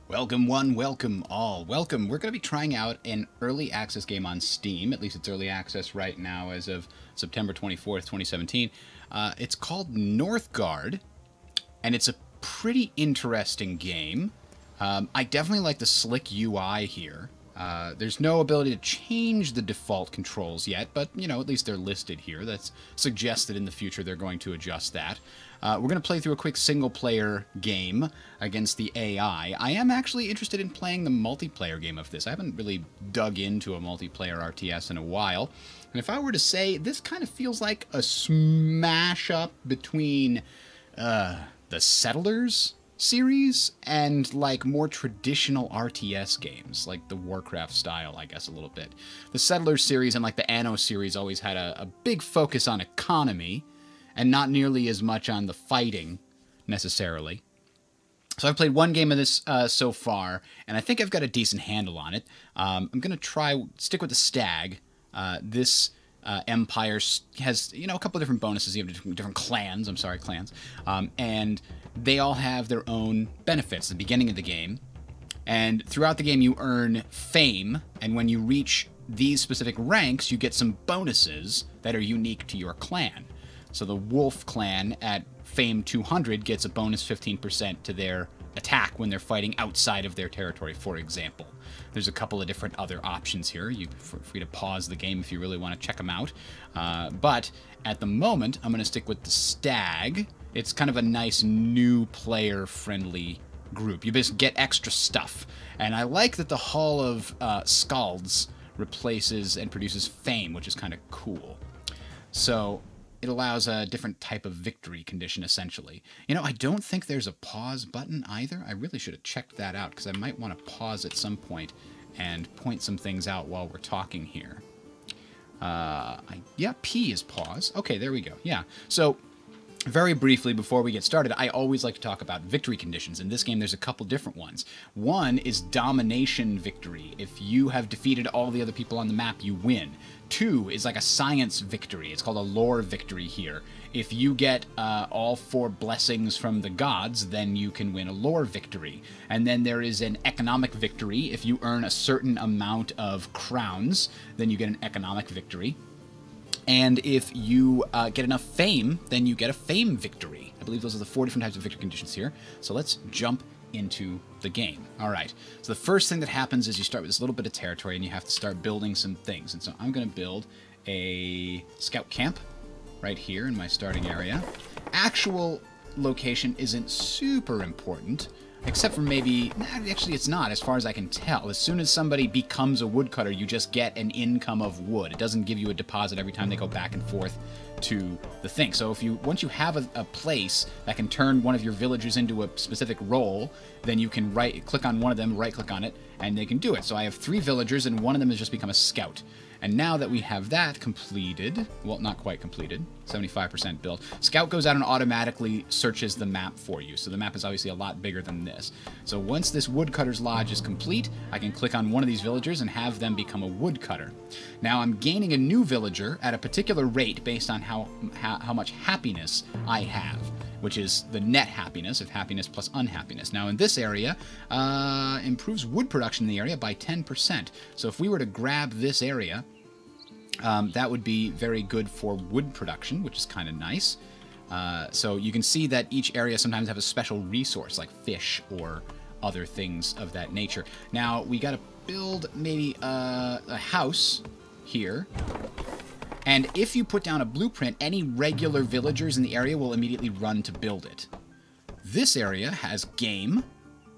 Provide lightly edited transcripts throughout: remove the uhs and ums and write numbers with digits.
Welcome one, welcome all. Welcome. We're going to be trying out an early access game on Steam. At least it's early access right now as of September 24th, 2017. It's called Northgard, and it's a pretty interesting game. I definitely like the slick UI here. There's no ability to change the default controls yet, but, you know, at least they're listed here. That's suggested in the future they're going to adjust that. We're going to play through a quick single-player game against the AI. I am actually interested in playing the multiplayer game of this. I haven't really dug into a multiplayer RTS in a while. And if I were to say, this kind of feels like a smash-up between the Settlers series and like more traditional RTS games, like the Warcraft style, I guess, a little bit. The Settlers series and like the Anno series always had a big focus on economy and not nearly as much on the fighting necessarily. So I've played one game of this so far, and I think I've got a decent handle on it. I'm going to stick with the Stag. This empire has, you know, a couple of different bonuses. You have different clans, clans. And they all have their own benefits at the beginning of the game. And throughout the game, you earn fame. And when you reach these specific ranks, you get some bonuses that are unique to your clan. So the Wolf clan at Fame 200 gets a bonus 15% to their attack when they're fighting outside of their territory, for example. There's a couple of different other options here. You're free to pause the game if you really want to check them out. But at the moment, I'm going to stick with the Stag. It's kind of a nice new player-friendly group. You just get extra stuff. And I like that the Hall of Scalds replaces and produces fame, which is kind of cool. So it allows a different type of victory condition, essentially. You know, I don't think there's a pause button either. I really should have checked that out, because I might want to pause at some point and point some things out while we're talking here. Yeah, P is pause. Okay, there we go. Yeah. So very briefly, before we get started, I always like to talk about victory conditions. In this game, there's a couple different ones. One is domination victory. If you have defeated all the other people on the map, you win. Two is like a science victory. It's called a lore victory here. If you get all 4 blessings from the gods, then you can win a lore victory. And then there is an economic victory. If you earn a certain amount of crowns, then you get an economic victory. And if you get enough fame, then you get a fame victory. I believe those are the 4 different types of victory conditions here. So let's jump into the game. All right. So the first thing that happens is you start with this little bit of territory, and you have to start building some things. And so I'm going to build a scout camp right here in my starting area. Actual location isn't super important, except for maybe, actually it's not, as far as I can tell. As soon as somebody becomes a woodcutter, you just get an income of wood. It doesn't give you a deposit every time they go back and forth to the thing. So if once you have a place that can turn one of your villagers into a specific role, then you can click on one of them, right-click on it, and they can do it. So I have 3 villagers, and one of them has just become a scout. And now that we have that completed, well, not quite completed, 75% built, Scout goes out and automatically searches the map for you. So the map is obviously a lot bigger than this. So once this woodcutter's lodge is complete, I can click on one of these villagers and have them become a woodcutter. Now I'm gaining a new villager at a particular rate based on how much happiness I have, which is the net happiness of happiness plus unhappiness. Now in this area, improves wood production in the area by 10%. So if we were to grab this area, that would be very good for wood production, which is kind of nice. So you can see that each area sometimes have a special resource, like fish or other things of that nature. Now we got to build maybe a house here. And if you put down a blueprint, any regular villagers in the area will immediately run to build it. This area has game,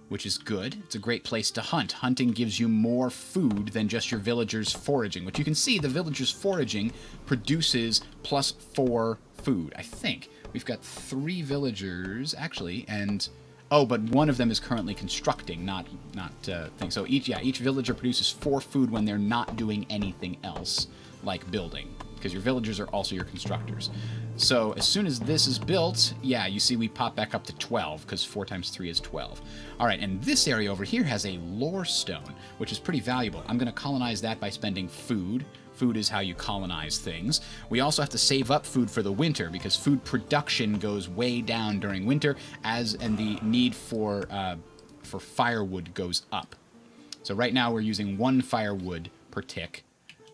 which is good. It's a great place to hunt. Hunting gives you more food than just your villagers foraging, which you can see the villagers foraging produces +4 food, I think. We've got 3 villagers, actually, and oh, but one of them is currently constructing, not thing. So each villager produces 4 food when they're not doing anything else, like building, because your villagers are also your constructors. So as soon as this is built, yeah, you see we pop back up to 12, because 4 times 3 is 12. All right, and this area over here has a lore stone, which is pretty valuable. I'm going to colonize that by spending food. Food is how you colonize things. We also have to save up food for the winter, because food production goes way down during winter, and the need for for firewood goes up. So right now we're using 1 firewood per tick.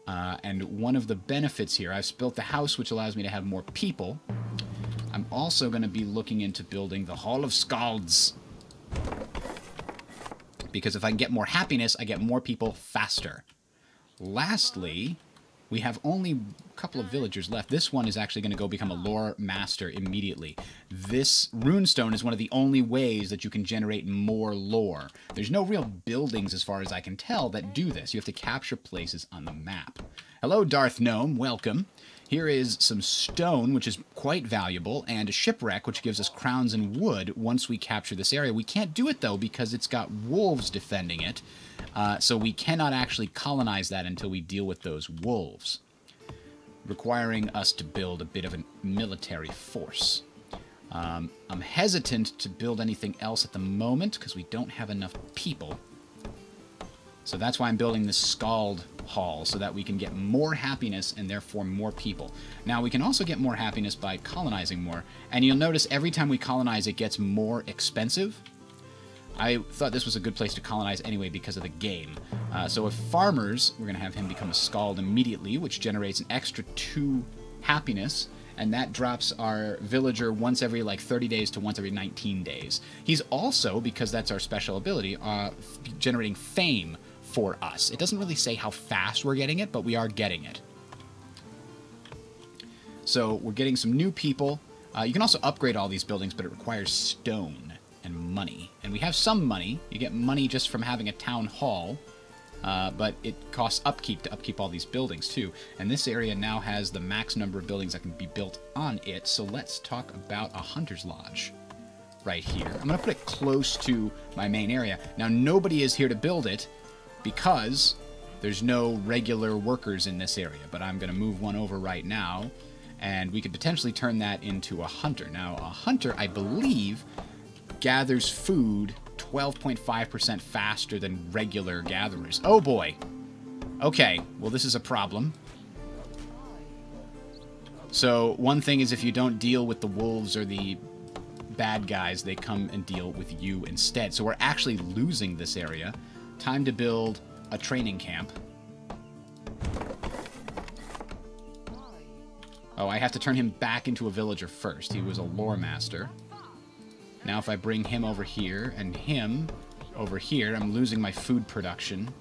And one of the benefits here, I've built the house, which allows me to have more people. I'm also going to be looking into building the Hall of Scalds. Because if I can get more happiness, I get more people faster. Lastly, we have only a couple of villagers left. This one is actually going to go become a lore master immediately. This runestone is one of the only ways that you can generate more lore. There's no real buildings, as far as I can tell, that do this. You have to capture places on the map. Hello, Darth Gnome. Welcome. Here is some stone, which is quite valuable, and a shipwreck, which gives us crowns and wood once we capture this area. We can't do it, though, because it's got wolves defending it. So we cannot actually colonize that until we deal with those wolves, requiring us to build a bit of a military force. I'm hesitant to build anything else at the moment because we don't have enough people. So that's why I'm building this Scald Hall, so that we can get more happiness and therefore more people. Now, we can also get more happiness by colonizing more. And you'll notice every time we colonize, it gets more expensive. I thought this was a good place to colonize anyway because of the game. So if farmers, we're going to have him become a Scald immediately, which generates an extra 2 happiness. And that drops our villager once every like 30 days to once every 19 days. He's also, because that's our special ability, generating fame for us. It doesn't really say how fast we're getting it, but we are getting it. So we're getting some new people. You can also upgrade all these buildings, but it requires stone and money. And we have some money. You get money just from having a town hall, but it costs upkeep to upkeep all these buildings too. And this area now has the max number of buildings that can be built on it. So let's talk about a hunter's lodge right here. I'm going to put it close to my main area. Now, nobody is here to build it because there's no regular workers in this area, but I'm going to move one over right now, and we could potentially turn that into a hunter. Now, a hunter, I believe, gathers food 12.5% faster than regular gatherers. Oh boy. Okay, well, this is a problem. So one thing is, if you don't deal with the wolves or the bad guys, they come and deal with you instead. So we're actually losing this area. Time to build a training camp. Oh, I have to turn him back into a villager first. He was a lore master. Now if I bring him over here and him over here, I'm losing my food production.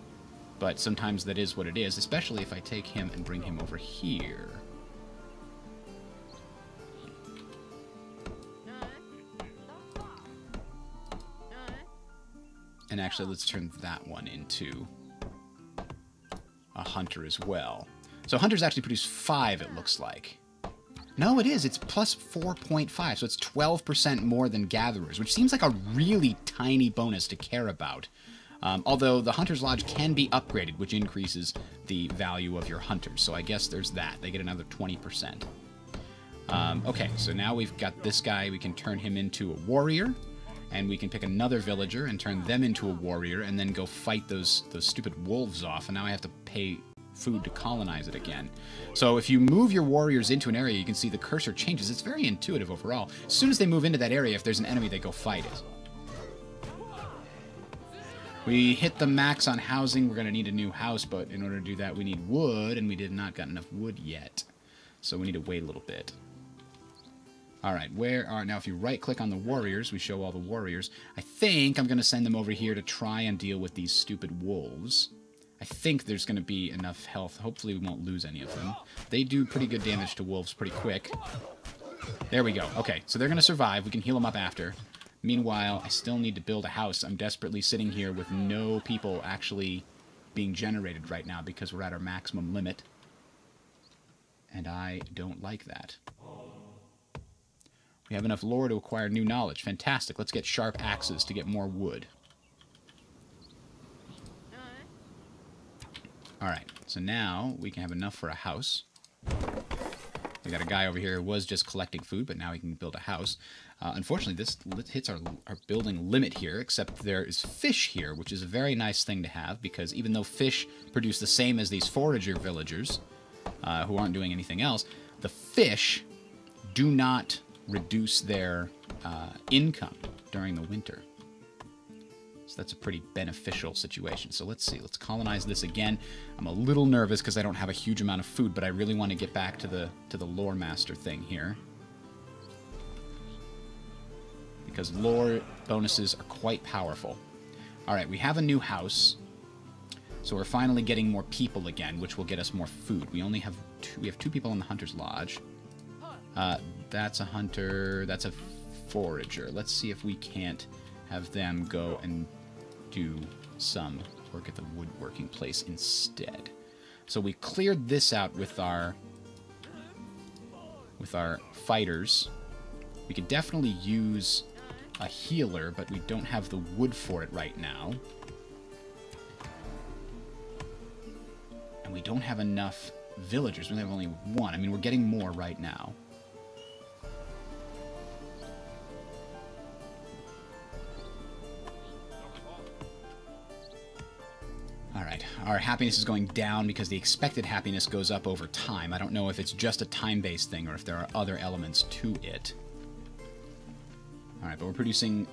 But sometimes that is what it is, especially if I take him and bring him over here. And actually, let's turn that one into a hunter as well. So hunters actually produce 5, it looks like. No, it is. It's plus 4.5, so it's 12% more than gatherers, which seems like a really tiny bonus to care about. Although the hunter's lodge can be upgraded, which increases the value of your hunters. So I guess there's that. They get another 20%. Okay, so now we've got this guy. We can turn him into a warrior. And we can pick another villager and turn them into a warrior and then go fight those stupid wolves off. And now I have to pay food to colonize it again. So if you move your warriors into an area, you can see the cursor changes. It's very intuitive overall. As soon as they move into that area, if there's an enemy, they go fight it. We hit the max on housing. We're going to need a new house, but in order to do that, we need wood, and we did not got enough wood yet. So we need to wait a little bit. All right, now if you right-click on the warriors, we show all the warriors. I think I'm going to send them over here to try and deal with these stupid wolves. I think there's going to be enough health. Hopefully we won't lose any of them. They do pretty good damage to wolves pretty quick. There we go. Okay, so they're going to survive. We can heal them up after. Meanwhile, I still need to build a house. I'm desperately sitting here with no people actually being generated right now because we're at our maximum limit. And I don't like that. We have enough lore to acquire new knowledge. Fantastic. Let's get sharp axes to get more wood. Alright, so now we can have enough for a house. We got a guy over here who was just collecting food, but now he can build a house. Unfortunately, this hits our building limit here, except there is fish here, which is a very nice thing to have, because even though fish produce the same as these forager villagers, who aren't doing anything else, the fish do not reduce their income during the winter. So So that's a pretty beneficial situation. So let's see. Let's colonize this again. I'm a little nervous because I don't have a huge amount of food, but I really want to get back to the lore master thing here. Because lore bonuses are quite powerful. Alright, we have a new house. So we're finally getting more people again, which will get us more food. We only have two people in the Hunter's Lodge. That's a hunter. That's a forager. Let's see if we can't have them go and do some work at the woodworking place instead. So we cleared this out with our fighters. We could definitely use a healer, but we don't have the wood for it right now. And we don't have enough villagers. We have only one. I mean, we're getting more right now. Alright, our happiness is going down because the expected happiness goes up over time. I don't know if it's just a time-based thing or if there are other elements to it. Alright, but we're producing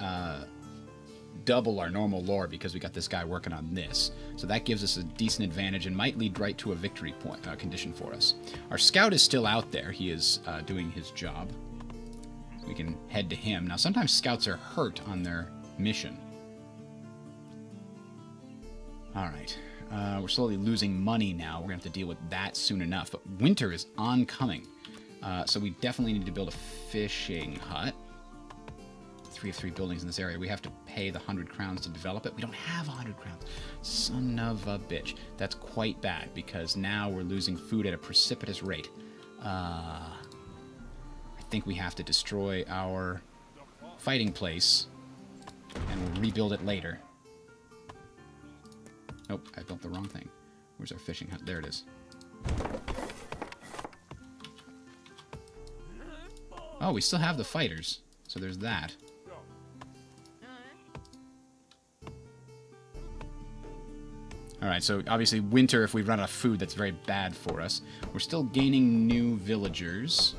double our normal lore because we got this guy working on this. So that gives us a decent advantage and might lead right to a victory point condition for us. Our scout is still out there. He is doing his job. We can head to him. Now, sometimes scouts are hurt on their mission. Alright, we're slowly losing money now. We're going to have to deal with that soon enough. But winter is oncoming. So we definitely need to build a fishing hut. 3 of 3 buildings in this area. We have to pay the 100 crowns to develop it. We don't have 100 crowns. Son of a bitch. That's quite bad because now we're losing food at a precipitous rate. I think we have to destroy our fighting place and we'll rebuild it later. Nope, I built the wrong thing. Where's our fishing hut? There it is. Oh, we still have the fighters. So there's that. Alright, so obviously winter, if we run out of food, that's very bad for us. We're still gaining new villagers,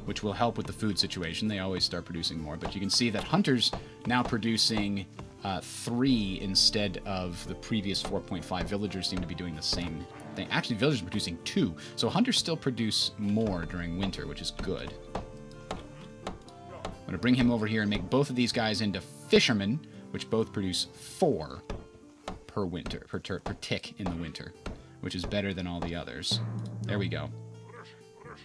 which will help with the food situation. They always start producing more. But you can see that hunters now producing 3 instead of the previous 4.5. Villagers seem to be doing the same thing. Actually, villagers are producing 2. So hunters still produce more during winter, which is good. I'm going to bring him over here and make both of these guys into fishermen, which both produce 4 per winter, per tick in the winter, which is better than all the others. There we go.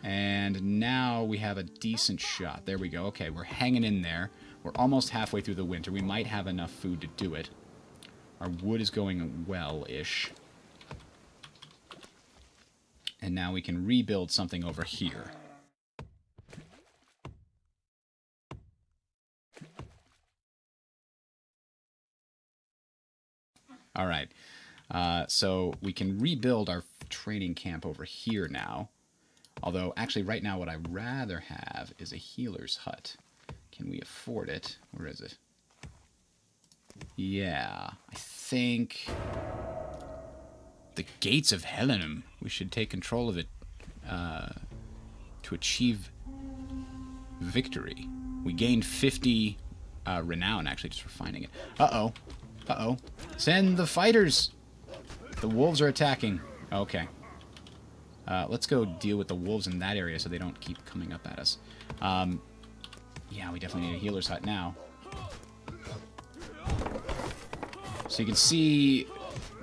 And now we have a decent shot. There we go. Okay, we're hanging in there. We're almost halfway through the winter. We might have enough food to do it. Our wood is going well-ish. And now we can rebuild something over here. All right, so we can rebuild our training camp over here now. Although, actually, right now what I'd rather have is a healer's hut. Can we afford it? Where is it? Yeah, I think the Gates of Hellenum. We should take control of it to achieve victory. We gained 50 renown, actually, just for finding it. Uh-oh. Uh-oh. Send the fighters! The wolves are attacking. Okay. Let's go deal with the wolves in that area so they don't keep coming up at us. Yeah, we definitely need a healer's hut now. So you can see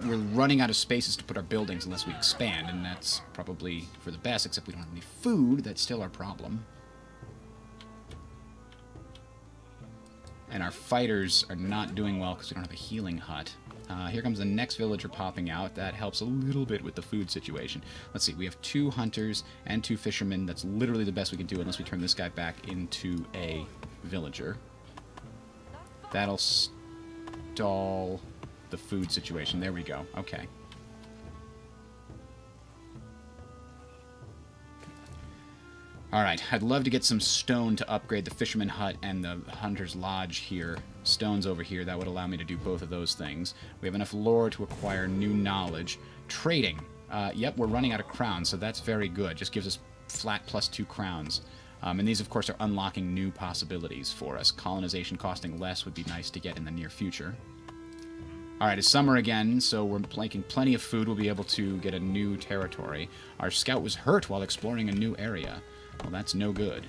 we're running out of spaces to put our buildings unless we expand, and that's probably for the best, except we don't have any food. That's still our problem. And our fighters are not doing well because we don't have a healing hut. Here comes the next villager popping out. That helps a little bit with the food situation. Let's see, we have 2 hunters and 2 fishermen. That's literally the best we can do unless we turn this guy back into a villager. That'll stall the food situation. There we go. Okay. Alright, I'd love to get some stone to upgrade the Fisherman Hut and the Hunter's Lodge here. Stones over here, that would allow me to do both of those things. We have enough lore to acquire new knowledge. Trading. Yep, we're running out of crowns, so that's very good. Just gives us flat +2 crowns. And these, of course, are unlocking new possibilities for us. Colonization costing less would be nice to get in the near future. Alright, it's summer again, so we're making plenty of food. We'll be able to get a new territory. Our scout was hurt while exploring a new area. Well, that's no good.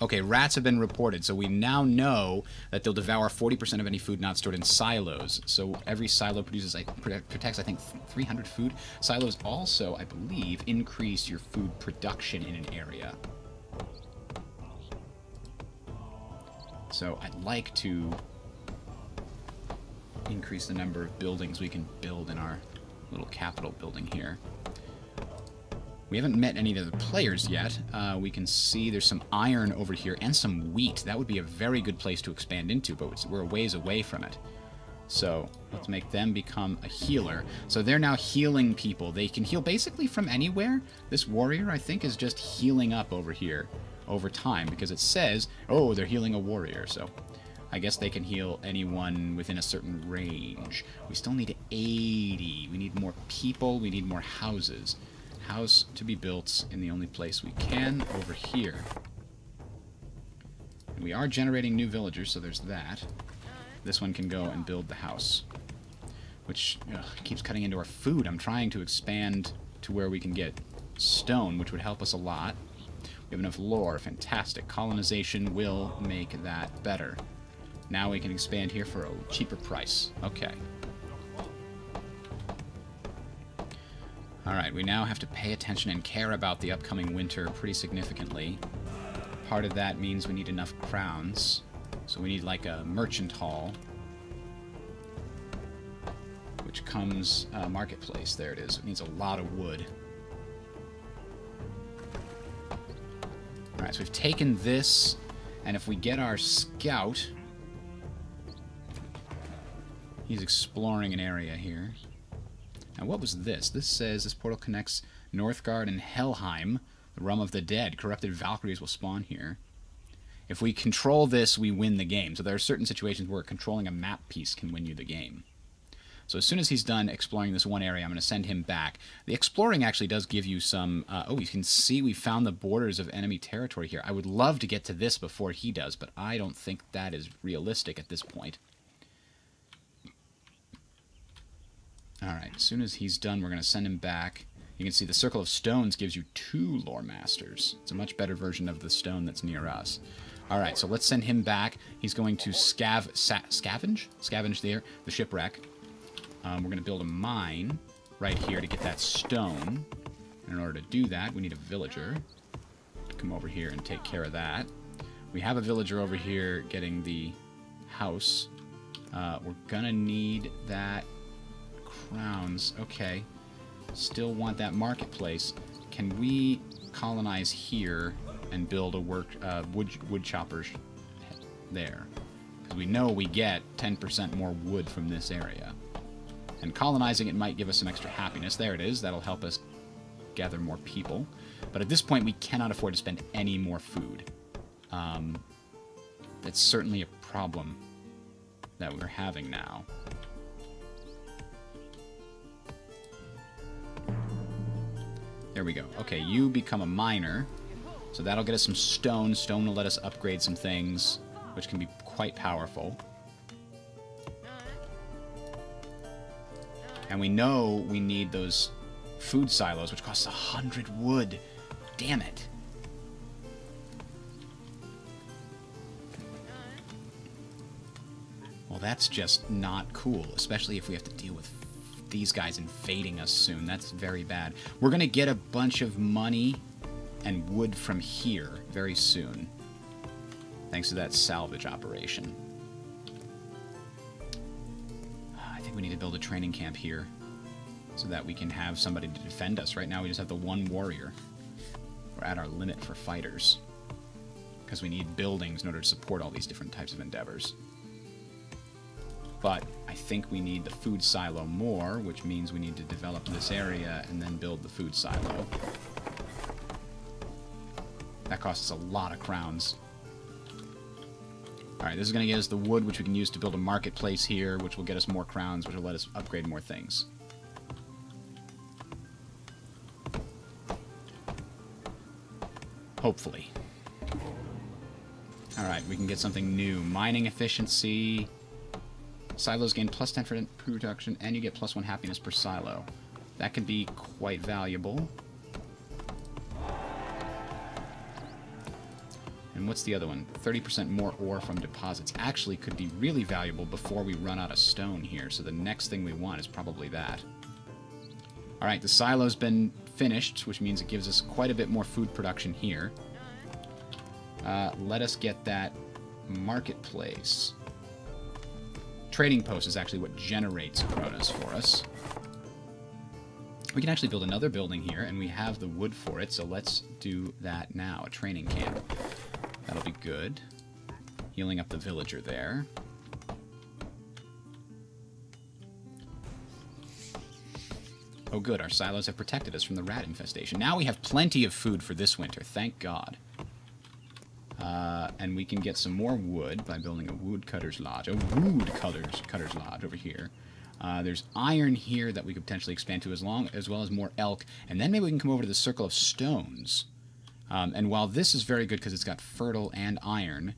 Okay, rats have been reported, so we now know that they'll devour 40% of any food not stored in silos. So every silo protects, I think, 300 food. Silos also, I believe, increase your food production in an area. So I'd like to increase the number of buildings we can build in our little capital building here. We haven't met any of the players yet. We can see there's some iron over here and some wheat. That would be a very good place to expand into, but we're a ways away from it. So let's make them become a healer. So they're now healing people. They can heal basically from anywhere. This warrior, I think, is just healing up over here over time because it says, oh, they're healing a warrior. So I guess they can heal anyone within a certain range. We still need 80. We need more people. We need more houses. House to be built in the only place we can, over here. And we are generating new villagers, so there's that. This one can go and build the house. Which keeps cutting into our food. I'm trying to expand to where we can get stone, which would help us a lot. We have enough lore. Fantastic. Colonization will make that better. Now we can expand here for a cheaper price. Okay. Alright, we now have to pay attention and care about the upcoming winter pretty significantly. Part of that means we need enough crowns. So we need like a merchant hall. Which comes marketplace. There it is. It needs a lot of wood. Alright, so we've taken this, and if we get our scout... He's exploring an area here. Now, what was this? This says this portal connects Northgard and Helheim, the realm of the dead. Corrupted Valkyries will spawn here. If we control this, we win the game. So there are certain situations where controlling a map piece can win you the game. So as soon as he's done exploring this one area, I'm going to send him back. The exploring actually does give you some... oh, you can see we found the borders of enemy territory here. I would love to get to this before he does, but I don't think that is realistic at this point. Alright, as soon as he's done, we're going to send him back. You can see the Circle of Stones gives you 2 Lore Masters. It's a much better version of the stone that's near us. Alright, so let's send him back. He's going to scavenge the shipwreck. We're going to build a mine right here to get that stone. And in order to do that, we need a villager to come over here and take care of that. We have a villager over here getting the house. We're going to need that... crowns. Okay. Still want that marketplace. Can we colonize here and build a wood choppers there? Because we know we get 10% more wood from this area. And colonizing it might give us some extra happiness. There it is. That'll help us gather more people. But at this point, we cannot afford to spend any more food. That's certainly a problem that we're having now. There we go. Okay, you become a miner. So that'll get us some stone. Stone will let us upgrade some things, which can be quite powerful. And we know we need those food silos, which costs 100 wood. Damn it. Well, that's just not cool, especially if we have to deal with these guys invading us soon. That's very bad. We're going to get a bunch of money and wood from here very soon, thanks to that salvage operation. I think we need to build a training camp here so that we can have somebody to defend us. Right now we just have the one warrior. We're at our limit for fighters because we need buildings in order to support all these different types of endeavors. But I think we need the food silo more, which means we need to develop this area and then build the food silo. That costs us a lot of crowns. Alright, this is going to get us the wood, which we can use to build a marketplace here, which will get us more crowns, which will let us upgrade more things. Hopefully. Alright, we can get something new. Mining efficiency. Silos gain plus 10% production, and you get plus 1 happiness per silo. That could be quite valuable. And what's the other one? 30% more ore from deposits. Actually could be really valuable before we run out of stone here. So the next thing we want is probably that. Alright, the silo's been finished, which means it gives us quite a bit more food production here. Let us get that marketplace. Trading post is actually what generates quotas for us. We can actually build another building here, and we have the wood for it, so let's do that now. A training camp. That'll be good. Healing up the villager there. Oh good, our silos have protected us from the rat infestation. Now we have plenty of food for this winter, thank God. And we can get some more wood by building a woodcutter's lodge. A woodcutter's lodge over here. There's iron here that we could potentially expand to as well as more elk. And then maybe we can come over to the Circle of Stones. And while this is very good because it's got fertile and iron,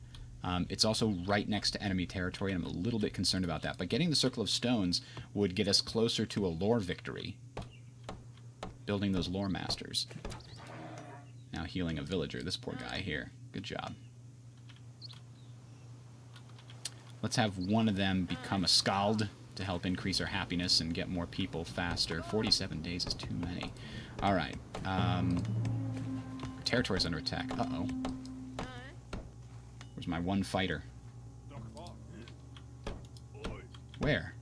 it's also right next to enemy territory, and I'm a little bit concerned about that. But getting the Circle of Stones would get us closer to a lore victory. Building those lore masters. Now healing a villager, this poor guy here. Good job. Let's have one of them become a skald to help increase our happiness and get more people faster. 47 days is too many. Alright. Territory's under attack. Uh-oh. Where's my one fighter? Where?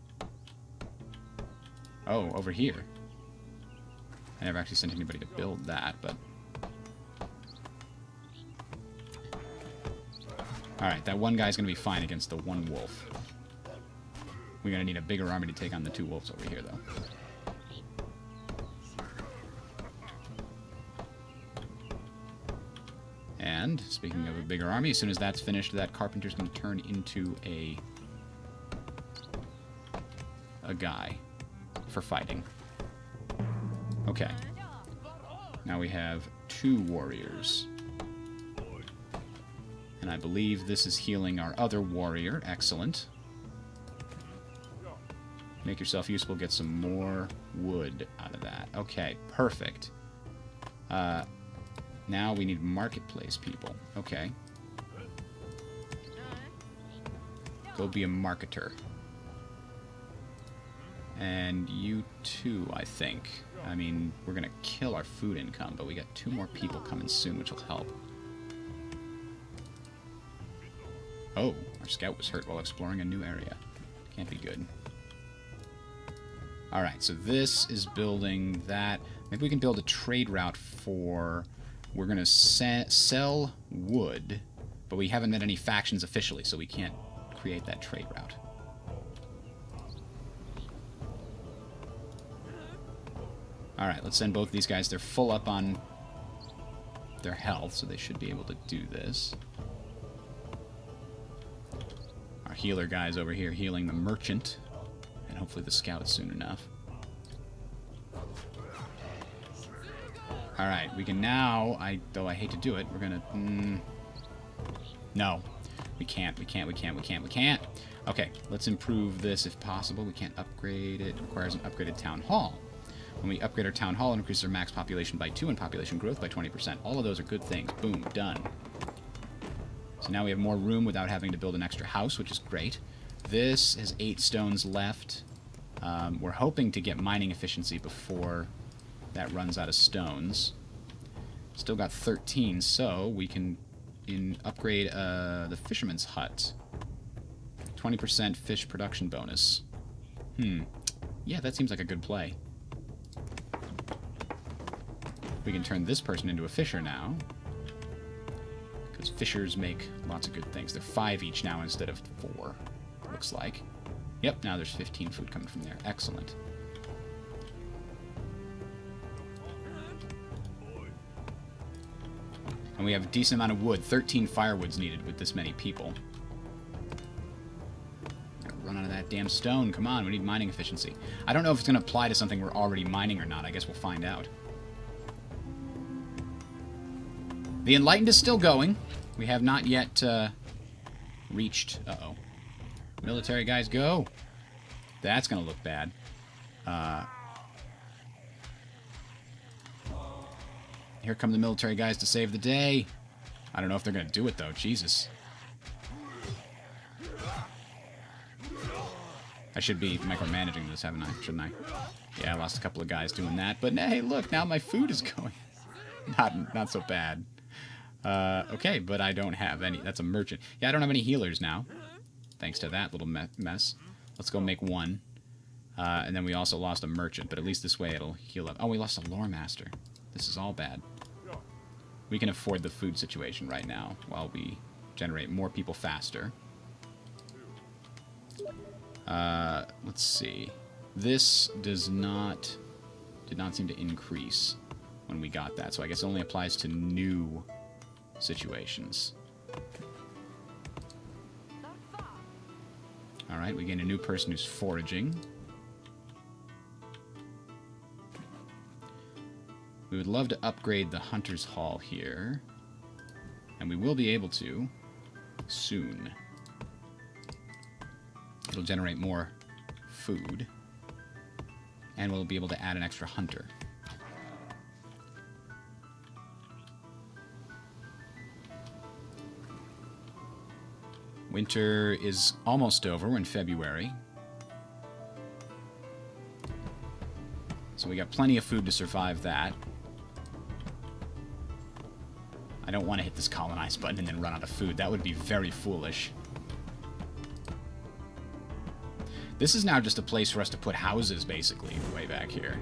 Oh, over here. I never actually sent anybody to build that, but... Alright, that one guy's going to be fine against the one wolf. We're going to need a bigger army to take on the two wolves over here, though. And, speaking of a bigger army, as soon as that's finished, that carpenter's going to turn into a guy for fighting. Okay. Now we have 2 warriors. And I believe this is healing our other warrior. Excellent. Make yourself useful, get some more wood out of that. Okay, perfect. Now we need marketplace people. Okay. Go be a marketer. And you too, I think. I mean, we're going to kill our food income, but we got 2 more people coming soon, which will help. Oh, our scout was hurt while exploring a new area. Can't be good. Alright, so this is building that. Maybe we can build a trade route for... We're going to sell wood, but we haven't met any factions officially, so we can't create that trade route. Alright, let's send both these guys. They're full up on their health, so they should be able to do this. Our healer guy's over here healing the merchant, and hopefully the scout soon enough. Alright, we can now, though I hate to do it, we're gonna... no. We can't. Okay, let's improve this if possible. We can't upgrade it. It requires an upgraded town hall. When we upgrade our town hall, it increases our max population by 2 and population growth by 20%. All of those are good things. Boom, done. So now we have more room without having to build an extra house, which is great. This has 8 stones left. We're hoping to get mining efficiency before that runs out of stones. Still got 13, so we can upgrade the fisherman's hut. 20% fish production bonus. Yeah, that seems like a good play. We can turn this person into a fisher now. Because fishers make lots of good things. They're 5 each now instead of 4, looks like. Yep, now there's 15 food coming from there. Excellent. And we have a decent amount of wood. 13 firewood's needed with this many people. Gotta run out of that damn stone. Come on, we need mining efficiency. I don't know if it's going to apply to something we're already mining or not. I guess we'll find out. The Enlightened is still going. We have not yet reached... Uh-oh. Military guys, go! That's going to look bad. Here come the military guys to save the day. I don't know if they're going to do it, though. Jesus. I should be micromanaging this, haven't I? Shouldn't I? Yeah, I lost a couple of guys doing that. But hey, look, now my food is going. Not so bad. Okay, but I don't have any. That's a merchant. Yeah, I don't have any healers now. Thanks to that little mess. Let's go make one. And then we also lost a merchant, but at least this way it'll heal up. Oh, we lost a lore master. This is all bad. We can afford the food situation right now while we generate more people faster. Let's see. This did not seem to increase when we got that, so I guess it only applies to new situations. Alright, we gain a new person who's foraging. We would love to upgrade the Hunter's Hall here. And we will be able to soon. It'll generate more food. And we'll be able to add an extra hunter. Winter is almost over. We're in February. So we got plenty of food to survive that. I don't want to hit this colonize button and then run out of food. That would be very foolish. This is now just a place for us to put houses, basically, way back here.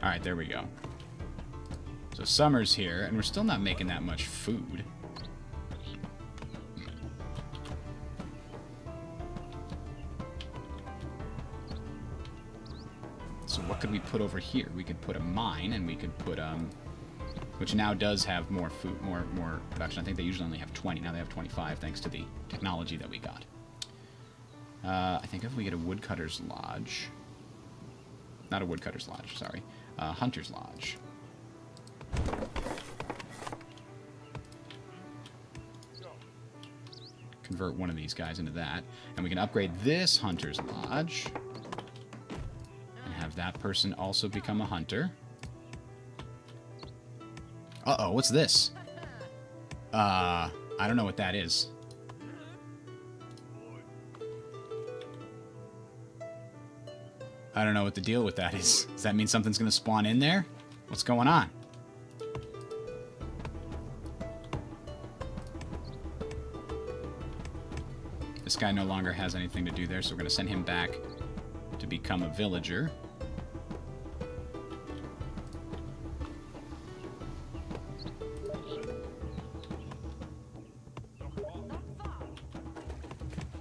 Alright, there we go. So summer's here, and we're still not making that much food. So what could we put over here? We could put a mine, and we could put, which now does have more food, more production. I think they usually only have 20. Now they have 25, thanks to the technology that we got. I think if we get a woodcutter's lodge... Not a woodcutter's lodge, sorry. Hunter's lodge. Convert one of these guys into that. And we can upgrade this hunter's lodge. And have that person also become a hunter. Uh-oh, what's this? I don't know what that is. I don't know what the deal with that is. Does that mean something's going to spawn in there? What's going on? This guy no longer has anything to do there, so we're going to send him back to become a villager.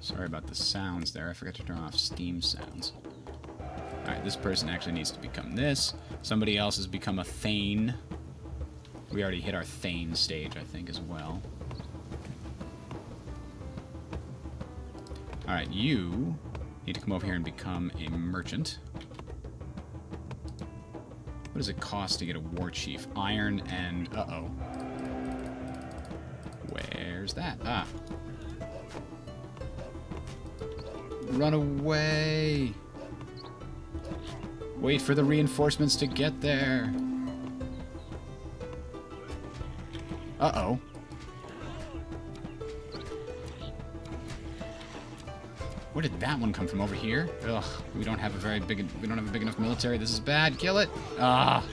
Sorry about the sounds there. I forgot to turn off Steam sounds. Alright, this person actually needs to become this. Somebody else has become a Thane. We already hit our Thane stage, I think, as well. Alright, you need to come over here and become a merchant. What does it cost to get a war chief? Iron and... Uh-oh. Where's that? Ah. Run away! Wait for the reinforcements to get there. Uh-oh. Where did that one come from? Over here? Ugh, we don't have a big enough military. This is bad. Kill it. Ah,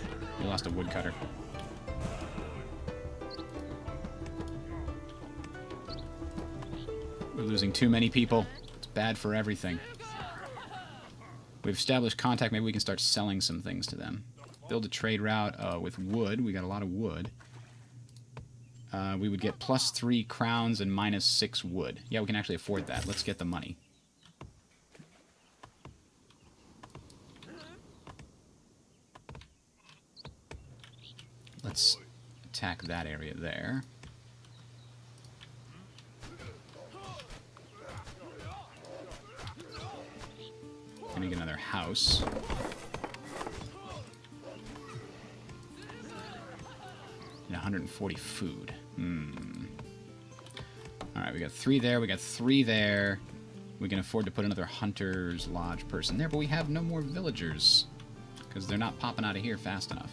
we lost a woodcutter. We're losing too many people. It's bad for everything. We've established contact. Maybe we can start selling some things to them. Build a trade route with wood. We got a lot of wood. We would get +3 crowns and -6 wood. Yeah, we can actually afford that. Let's get the money. Let's attack that area there. Gonna get another house. And 140 food. Alright, we got 3 there, we got 3 there. We can afford to put another Hunter's Lodge person there, but we have no more villagers. Because they're not popping out of here fast enough.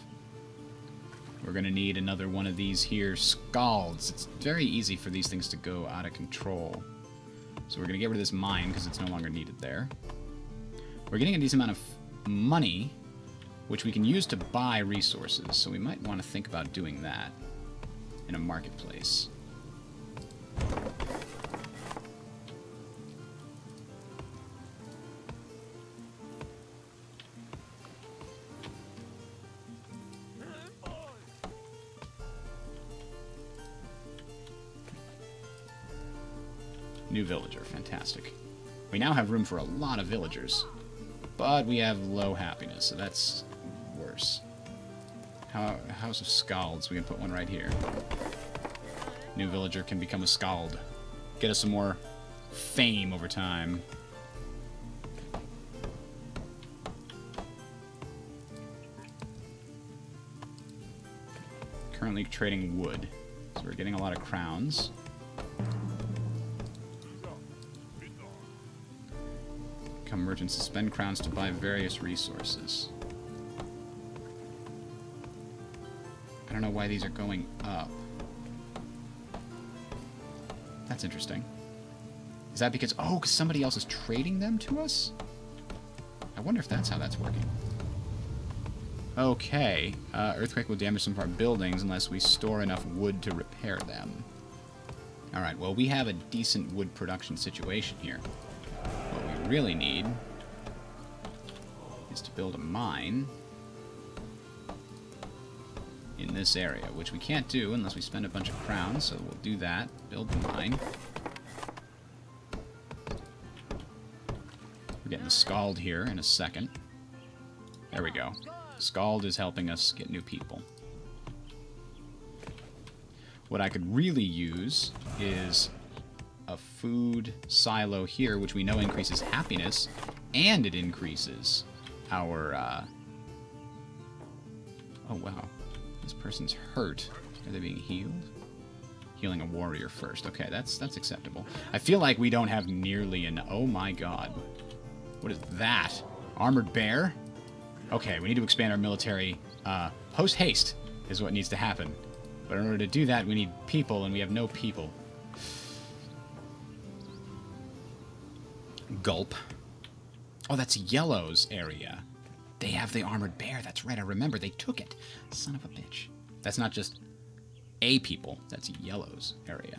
We're going to need another one of these here Scalds. It's very easy for these things to go out of control. So we're going to get rid of this mine because it's no longer needed there. We're getting a decent amount of money, which we can use to buy resources. So we might want to think about doing that in a marketplace. New villager, fantastic. We now have room for a lot of villagers, but we have low happiness, so that's worse. House of Scalds, we can put one right here. New villager can become a Scald. Get us some more fame over time. Currently trading wood, so we're getting a lot of crowns. Become merchants to spend crowns to buy various resources. I don't know why these are going up. That's interesting. Is that because... oh, because somebody else is trading them to us? I wonder if that's how that's working. Okay. Earthquake will damage some of our buildings unless we store enough wood to repair them. Alright, well, we have a decent wood production situation here. What we really need is to build a mine in this area, which we can't do unless we spend a bunch of crowns, so we'll do that. Build the mine. We're getting the Scald here in a second. There we go. Scald is helping us get new people. What I could really use is a food silo here, which we know increases happiness, and it increases our, oh, wow. This person's hurt. Are they being healed? Healing a warrior first. Okay, that's acceptable. I feel like we don't have nearly an... oh my god. What is that? Armored bear? Okay, we need to expand our military. Post-haste is what needs to happen. But in order to do that, we need people, and we have no people. Gulp. Oh, that's Yellow's area. They have the armored bear. That's right, I remember. They took it. Son of a bitch. That's not just a people. That's Yellow's area.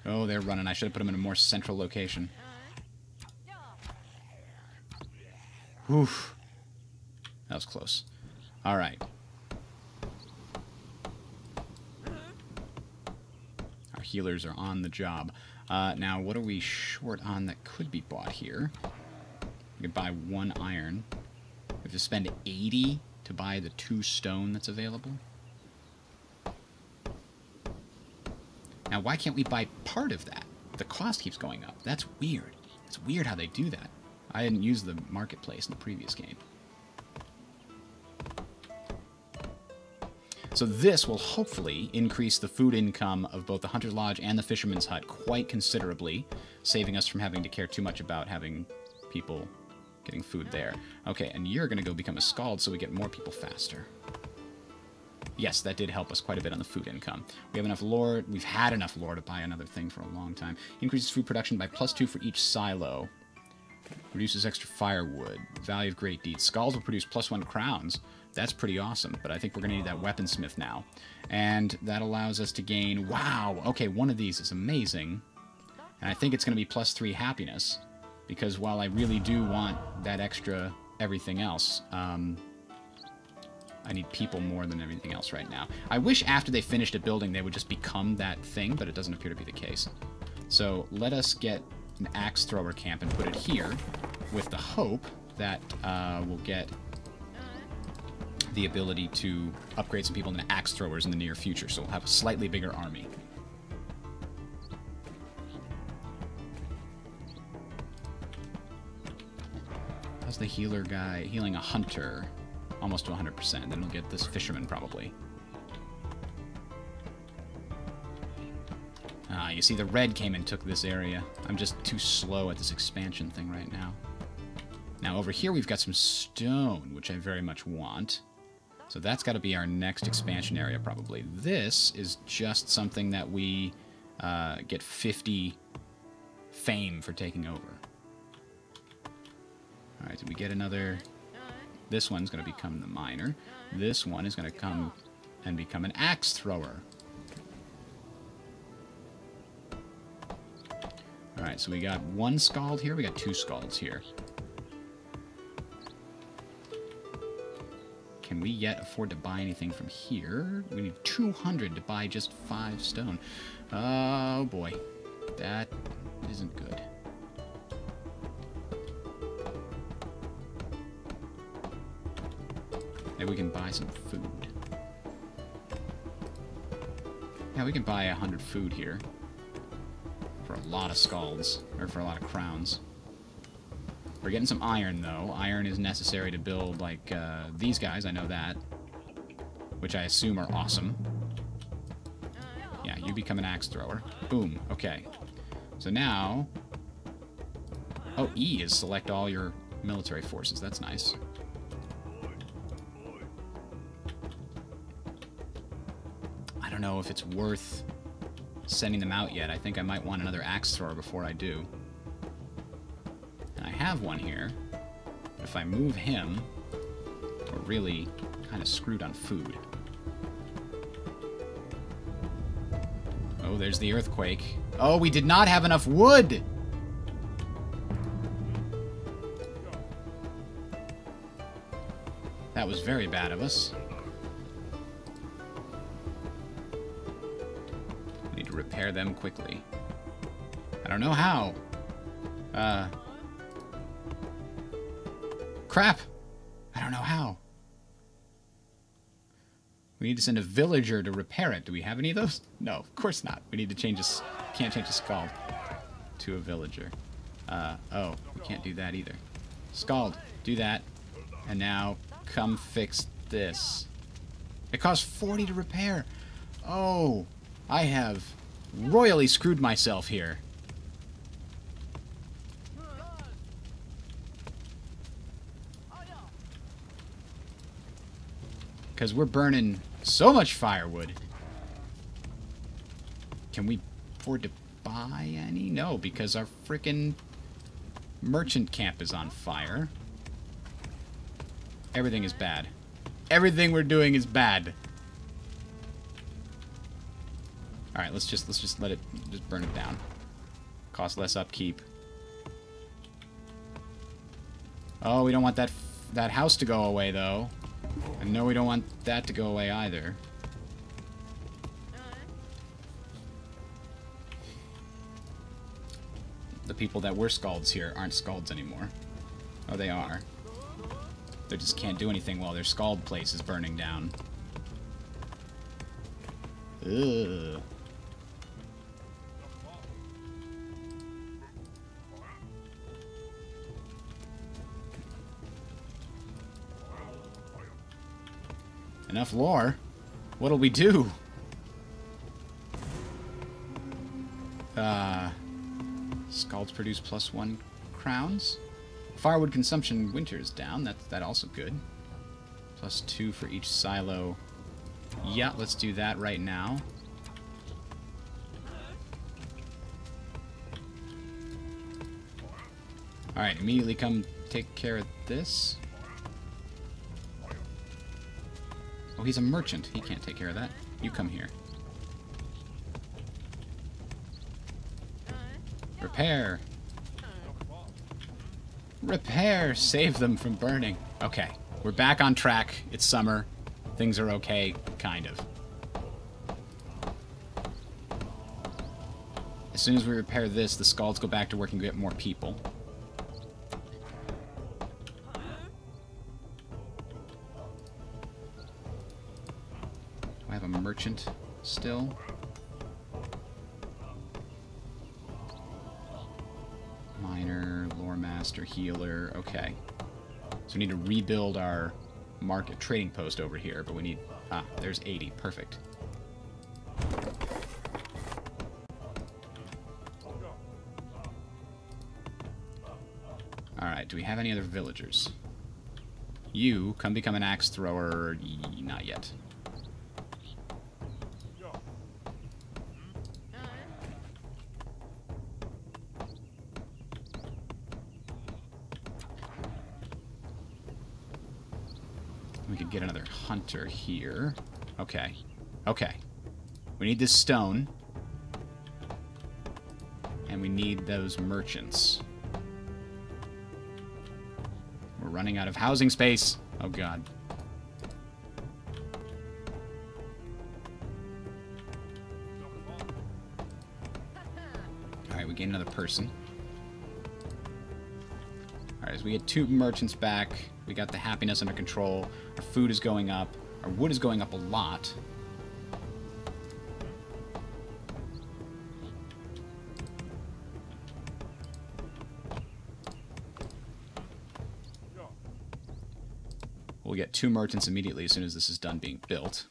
Oh, they're running. I should have put them in a more central location. Oof. That was close. All right. Our healers are on the job. Now, what are we short on that could be bought here? We could buy 1 iron. We have to spend 80 to buy the 2 stone that's available. Now, why can't we buy part of that? The cost keeps going up. That's weird. It's weird how they do that. I didn't use the marketplace in the previous game. So this will hopefully increase the food income of both the Hunter's Lodge and the Fisherman's Hut quite considerably, saving us from having to care too much about having people getting food there. Okay, and you're going to go become a Scald so we get more people faster. Yes, that did help us quite a bit on the food income. We have enough lore. We've had enough lore to buy another thing for a long time. Increases food production by +2 for each silo. Reduces extra firewood. Value of great deeds. Scalds will produce +1 crowns. That's pretty awesome, but I think we're going to need that weaponsmith now. And that allows us to gain... wow! Okay, one of these is amazing. And I think it's going to be +3 happiness. Because while I really do want that extra everything else... I need people more than everything else right now. I wish after they finished a building they would just become that thing, but it doesn't appear to be the case. So let us get an axe thrower camp and put it here with the hope that we'll get the ability to upgrade some people into axe throwers in the near future, so we'll have a slightly bigger army. How's the healer guy? Healing a hunter. Almost to 100%. Then we'll get this fisherman, probably. Ah, you see, the red came and took this area. I'm just too slow at this expansion thing right now. Now, over here, we've got some stone, which I very much want. So that's got to be our next expansion area, probably. This is just something that we get 50 fame for taking over. Alright, did we get another... This one's going to become the miner. This one is going to come and become an axe thrower. Alright, so we got one scald here. We got two scalds here. Can we yet afford to buy anything from here? We need 200 to buy just 5 stone. Oh boy. That isn't good. Maybe we can buy some food. Yeah, we can buy 100 food here. For a lot of scalds. Or for a lot of crowns. We're getting some iron, though. Iron is necessary to build, like, these guys. I know that. Which I assume are awesome. Yeah, you become an axe thrower. Boom. Okay. So now... Oh, E is select all your military forces. That's nice. I don't know if it's worth sending them out yet. I think I might want another axe thrower before I do. And I have one here. But if I move him, we're really kind of screwed on food. Oh, there's the earthquake. Oh, we did not have enough wood! That was very bad of us. We need to repair them quickly. I don't know how. Crap! I don't know how. We need to send a villager to repair it. Do we have any of those? No, of course not. We need to change this. Can't change a scald to a villager. Oh, we can't do that either. Scald, do that. And now, come fix this. It costs 40 to repair. Oh, I have royally screwed myself here. Because we're burning so much firewood. Can we afford to buy any? No, because our frickin' merchant camp is on fire. Everything is bad. Everything we're doing is bad. Alright, let's just let it just burn it down. Cost less upkeep. Oh, we don't want that house to go away though. And no, we don't want that to go away either. The people that were scalds here aren't scalds anymore. Oh, they are. They just can't do anything while their scald place is burning down. Ugh. Enough lore. What'll we do? Scalds produce +1 crowns. Firewood consumption winter is down. That's also good. +2 for each silo. Yeah, let's do that right now. Alright, immediately come take care of this. Oh, he's a merchant. He can't take care of that. You come here. Repair. Repair. Save them from burning. Okay. We're back on track. It's summer. Things are okay. Kind of. As soon as we repair this, the scalds go back to work and get more people. I have a merchant still. Miner, lore master, healer. Okay. So we need to rebuild our market trading post over here, but we need... Ah, there's 80. Perfect. Alright, do we have any other villagers? You, come become an axe thrower. Not yet. We could get another hunter here. Okay. Okay. We need this stone. And we need those merchants. We're running out of housing space. Oh, God. Alright, we gain another person. Alright, so we get 2 merchants back. We got the happiness under control. Our food is going up. Our wood is going up a lot. We'll get 2 merchants immediately as soon as this is done being built.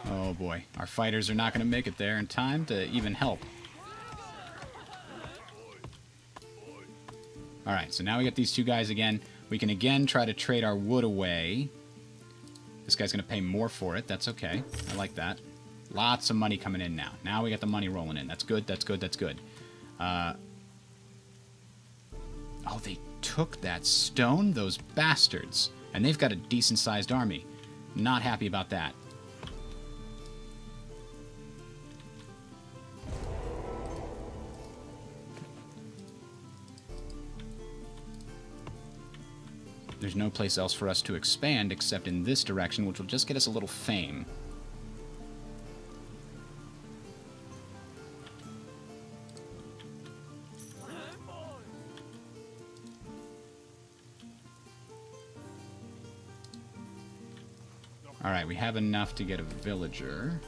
Oh boy, our fighters are not going to make it there in time to even help. Alright, so now we got these 2 guys again. We can again try to trade our wood away. This guy's going to pay more for it. That's okay. I like that. Lots of money coming in now. Now we got the money rolling in. That's good, that's good, that's good. Oh, they took that stone? Those bastards. And they've got a decent-sized army. Not happy about that. There's no place else for us to expand except in this direction, which will just get us a little fame. Alright, we have enough to get a villager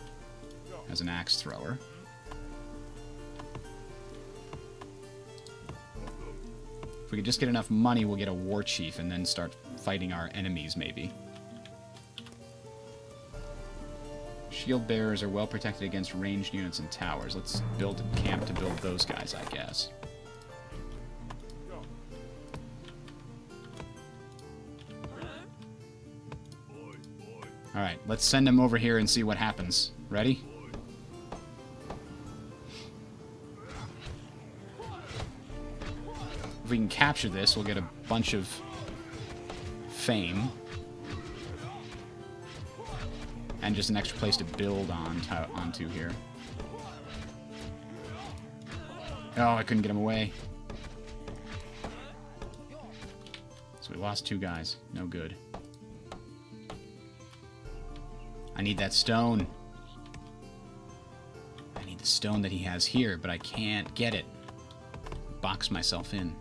as an axe thrower. If we could just get enough money, we'll get a war chief and then start fighting our enemies, maybe. Shield bearers are well protected against ranged units and towers. Let's build a camp to build those guys, I guess. Alright, let's send them over here and see what happens. Ready? If we can capture this, we'll get a bunch of fame. And just an extra place to build onto here. Oh, I couldn't get him away. So we lost 2 guys. No good. I need that stone. I need the stone that he has here, but I can't get it. Box myself in.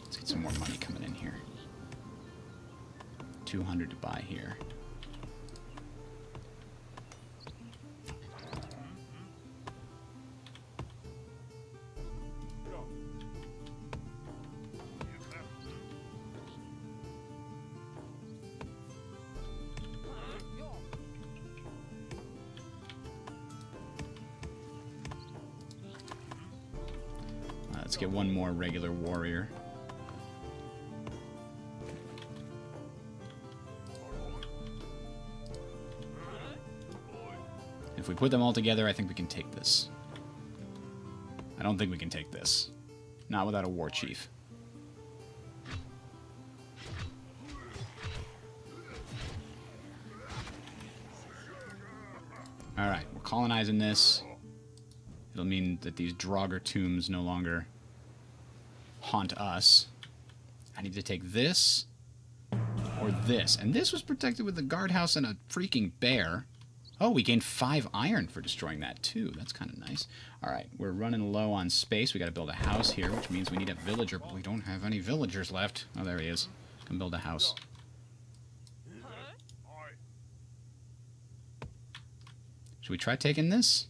Let's get some more money coming in here. 200 to buy here. Let's get one more regular warrior. If we put them all together, I think we can take this. I don't think we can take this. Not without a war chief. Alright, we're colonizing this. It'll mean that these Draugr tombs no longer haunt us. I need to take this. Or this. And this was protected with the guardhouse and a freaking bear. Oh, we gained 5 iron for destroying that, too. That's kind of nice. Alright, we're running low on space. We got to build a house here, which means we need a villager, but we don't have any villagers left. Oh, there he is. Come build a house. Should we try taking this?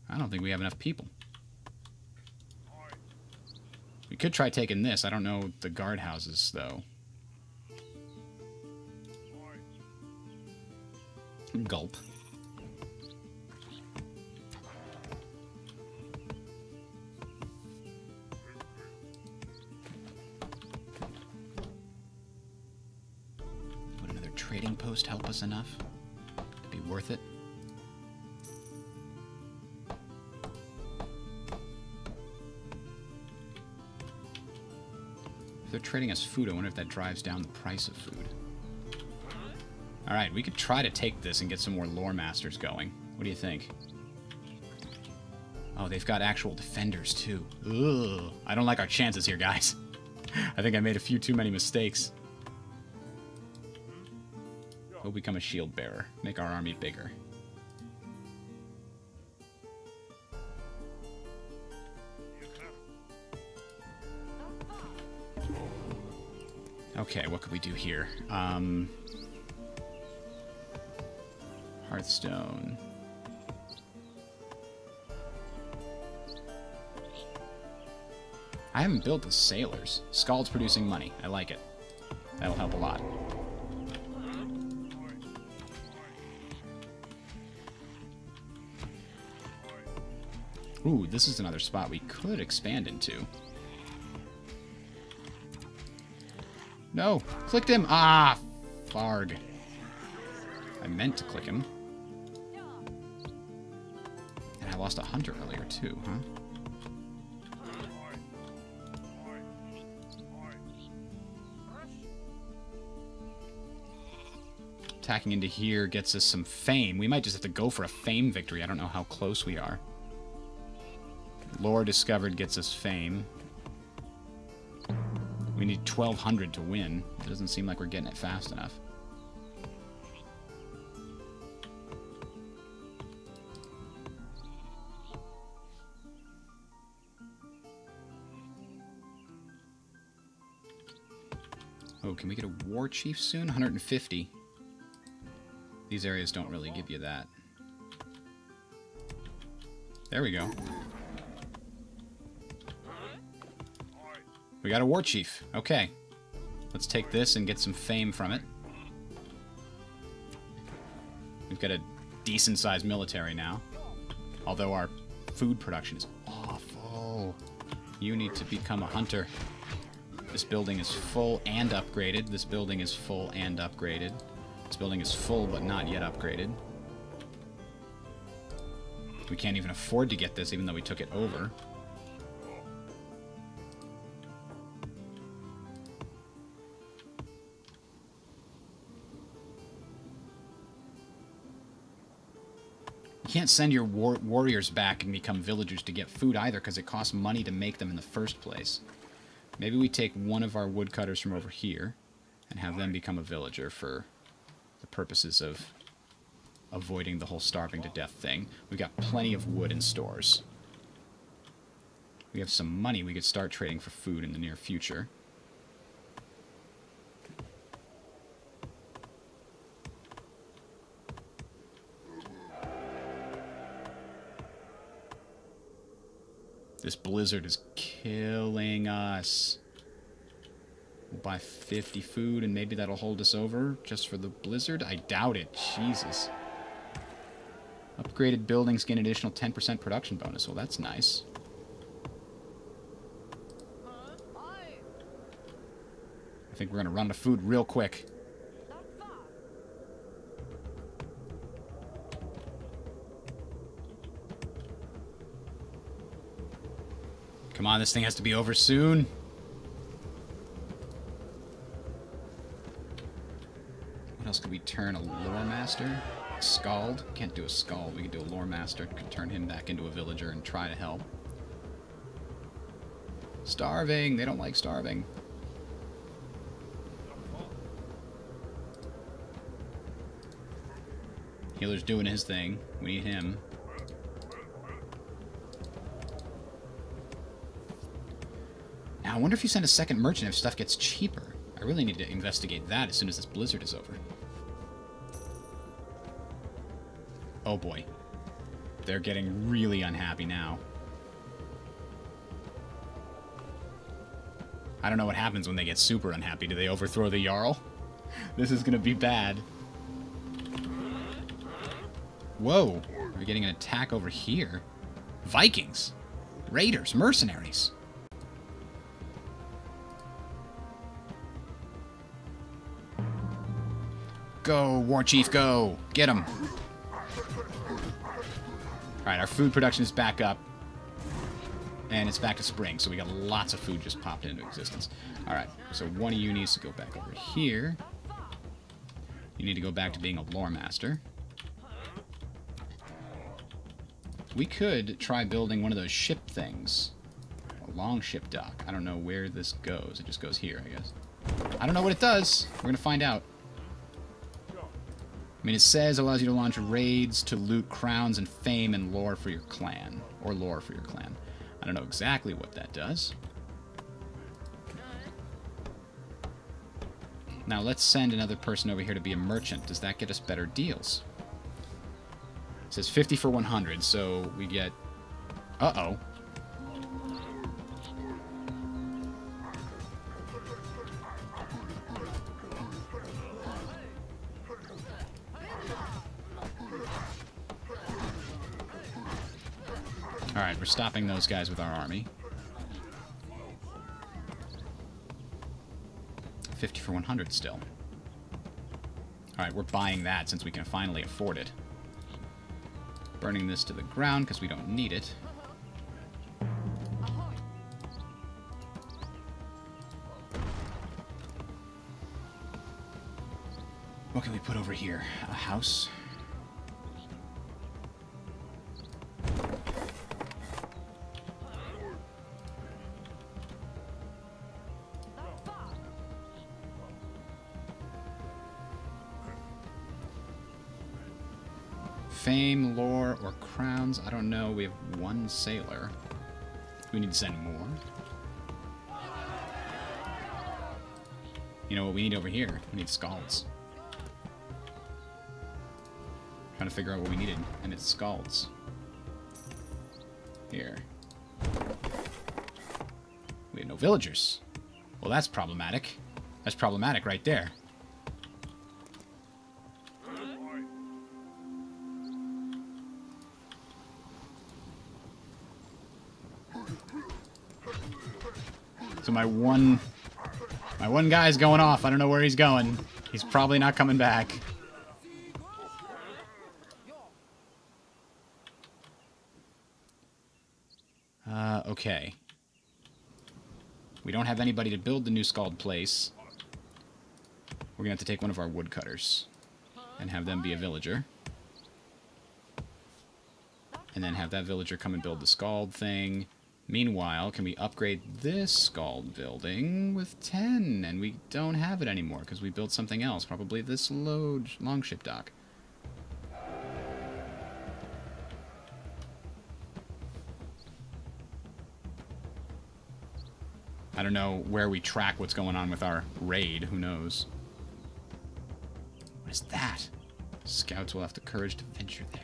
I don't think we have enough people. We could try taking this. I don't know the guardhouses, though. Gulp. Would another trading post help us enough? It'd be worth it. If they're trading us food, I wonder if that drives down the price of food. Alright, we could try to take this and get some more lore masters going. What do you think? Oh, they've got actual defenders, too. Ugh. I don't like our chances here, guys. I think I made a few too many mistakes. We'll become a shield bearer. Make our army bigger. Okay, what could we do here? Hearthstone. I haven't built the sailors. Scald's producing money. I like it. That'll help a lot. Ooh, this is another spot we could expand into. No! Clicked him! Ah! Farg. I meant to click him. And I lost a hunter earlier, too, huh? Attacking into here gets us some fame. We might just have to go for a fame victory. I don't know how close we are. Lore discovered gets us fame. We need 1,200 to win. It doesn't seem like we're getting it fast enough. Oh, can we get a war chief soon? 150. These areas don't really give you that. There we go. We got a war chief. Okay. Let's take this and get some fame from it. We've got a decent-sized military now. Although our food production is awful. You need to become a hunter. This building is full and upgraded. This building is full and upgraded. This building is full but not yet upgraded. We can't even afford to get this even though we took it over. You can't send your warriors back and become villagers to get food either because it costs money to make them in the first place. Maybe we take one of our woodcutters from over here and have them become a villager for the purposes of avoiding the whole starving to death thing. We've got plenty of wood in stores. We have some money. We could start trading for food in the near future. This blizzard is killing us. We'll buy 50 food and maybe that'll hold us over just for the blizzard? I doubt it. Jesus. Upgraded buildings gain additional 10% production bonus. Well, that's nice. I think we're going to run out of food real quick. Come on, this thing has to be over soon. What else could we turn? A lore master? A scald? Can't do a scald. We could do a lore master. Could turn him back into a villager and try to help. Starving! They don't like starving. Healer's doing his thing. We need him. Now, I wonder if you send a second merchant if stuff gets cheaper. I really need to investigate that as soon as this blizzard is over. Oh boy. They're getting really unhappy now. I don't know what happens when they get super unhappy. Do they overthrow the Jarl? This is gonna be bad. Whoa. We're getting an attack over here. Vikings. Raiders. Mercenaries. Go, War Chief, go! Get him! Alright, our food production is back up. And it's back to spring, so we got lots of food just popped into existence. Alright, so one of you needs to go back over here. You need to go back to being a lore master. We could try building one of those ship things. A long ship dock. I don't know where this goes. It just goes here, I guess. I don't know what it does. We're going to find out. I mean, it says it allows you to launch raids to loot crowns and fame and lore for your clan. Or lore for your clan. I don't know exactly what that does. Now, let's send another person over here to be a merchant. Does that get us better deals? It says 50 for 100, so we get... Uh-oh. Alright, we're stopping those guys with our army. 50 for 100 still. Alright, we're buying that since we can finally afford it. Burning this to the ground because we don't need it. What can we put over here? A house? Fame, lore, or crowns? I don't know. We have one sailor. We need to send more. You know what we need over here? We need scalds. Trying to figure out what we needed, and it's scalds. Here. We have no villagers. Well, that's problematic. That's problematic right there. So my one guy's going off. I don't know where he's going. He's probably not coming back. Okay. We don't have anybody to build the new Scald place. We're gonna have to take one of our woodcutters and have them be a villager. And then have that villager come and build the Scald thing. Meanwhile, can we upgrade this Scald building with 10? And we don't have it anymore because we built something else. Probably this longship dock. I don't know where we track what's going on with our raid. Who knows? What is that? Scouts will have the courage to venture there.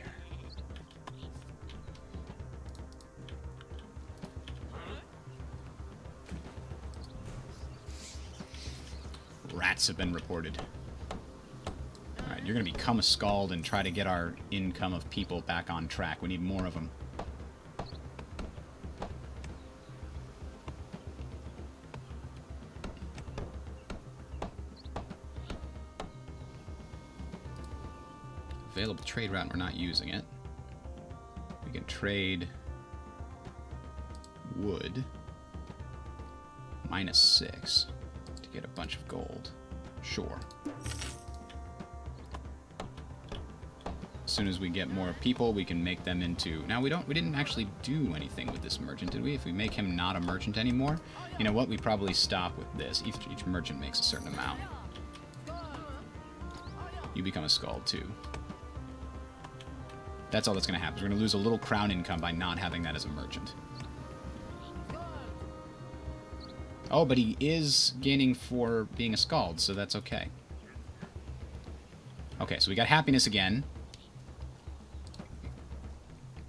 Rats have been reported. Alright, you're going to become a Scald and try to get our income of people back on track. We need more of them. Available trade route, we're not using it. We can trade wood. -6 to get a bunch of gold. Sure. As soon as we get more people, we can make them into... Now, we didn't actually do anything with this merchant, did we? If we make him not a merchant anymore, you know what? We probably stop with this. Each merchant makes a certain amount. You become a Scald, too. That's all that's going to happen. We're going to lose a little crown income by not having that as a merchant. Oh, but he is gaining for being a skald, so that's okay. Okay, so we got happiness again.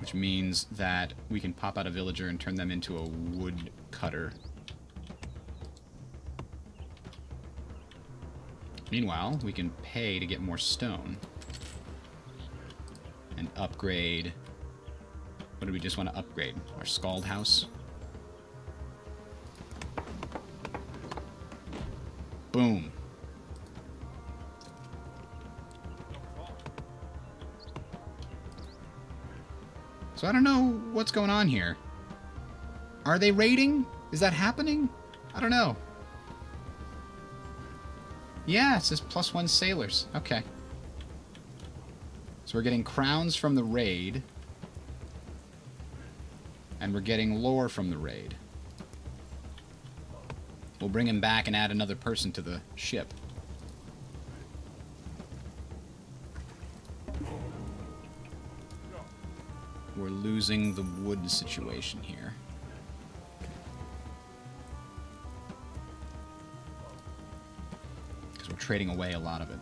Which means that we can pop out a villager and turn them into a wood cutter. Meanwhile, we can pay to get more stone. And upgrade... What do we just want to upgrade? Our scald house? Boom. So I don't know what's going on here. Are they raiding? Is that happening? I don't know. Yeah, it says +1 sailors. Okay. So we're getting crowns from the raid. And we're getting lore from the raid. We'll bring him back and add another person to the ship. We're losing the wood situation here. Because we're trading away a lot of it.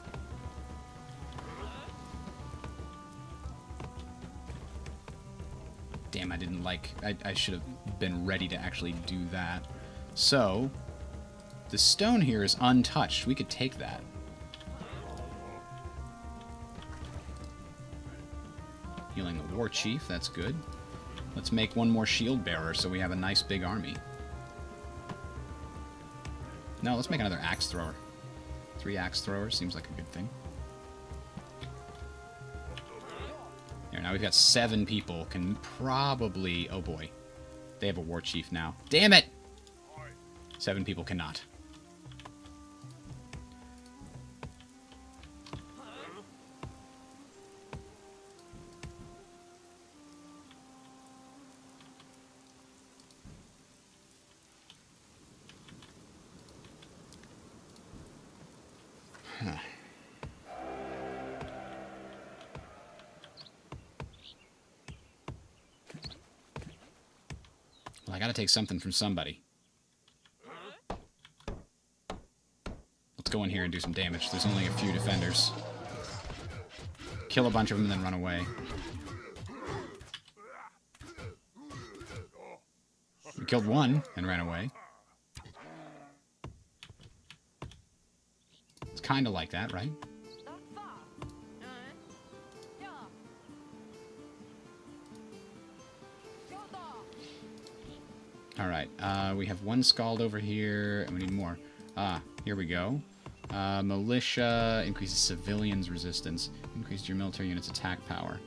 Damn, I didn't like... I should have been ready to actually do that. So, the stone here is untouched. We could take that. Healing the war chief, that's good. Let's make one more shield bearer so we have a nice big army. No, let's make another axe thrower. 3 axe throwers seems like a good thing. Here, now we've got 7 people. Can probably... Oh boy. They have a war chief now. Damn it! 7 people cannot. Well, I gotta take something from somebody. Let's go in here and do some damage. There's only a few defenders. Kill a bunch of them and then run away. We killed one and ran away. It's kind of like that, right? Alright, we have 1 scald over here, and we need more. Ah, here we go. Militia increases civilians' resistance. Increases your military unit's attack power.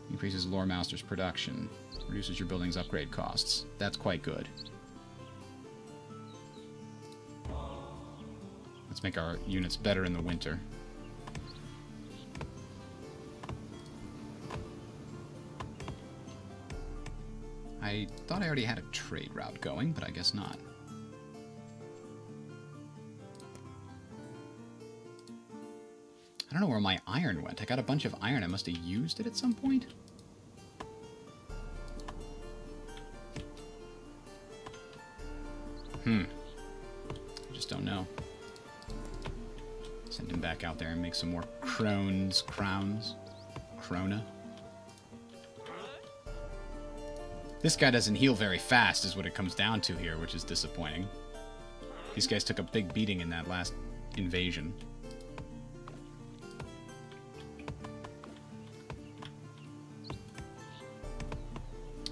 Increases lore master's production. Reduces your building's upgrade costs. That's quite good. Let's make our units better in the winter. I thought I already had a trade route going, but I guess not. I don't know where my iron went. I got a bunch of iron. I must have used it at some point. I just don't know. Send him back out there and make some more crowns. Krona. This guy doesn't heal very fast is what it comes down to here, which is disappointing. These guys took a big beating in that last invasion.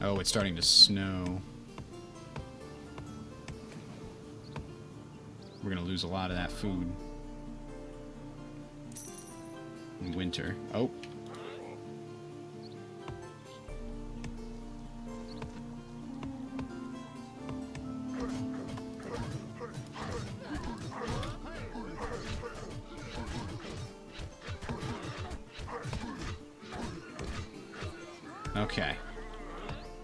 Oh, it's starting to snow. We're gonna lose a lot of that food. In winter. Oh. Okay.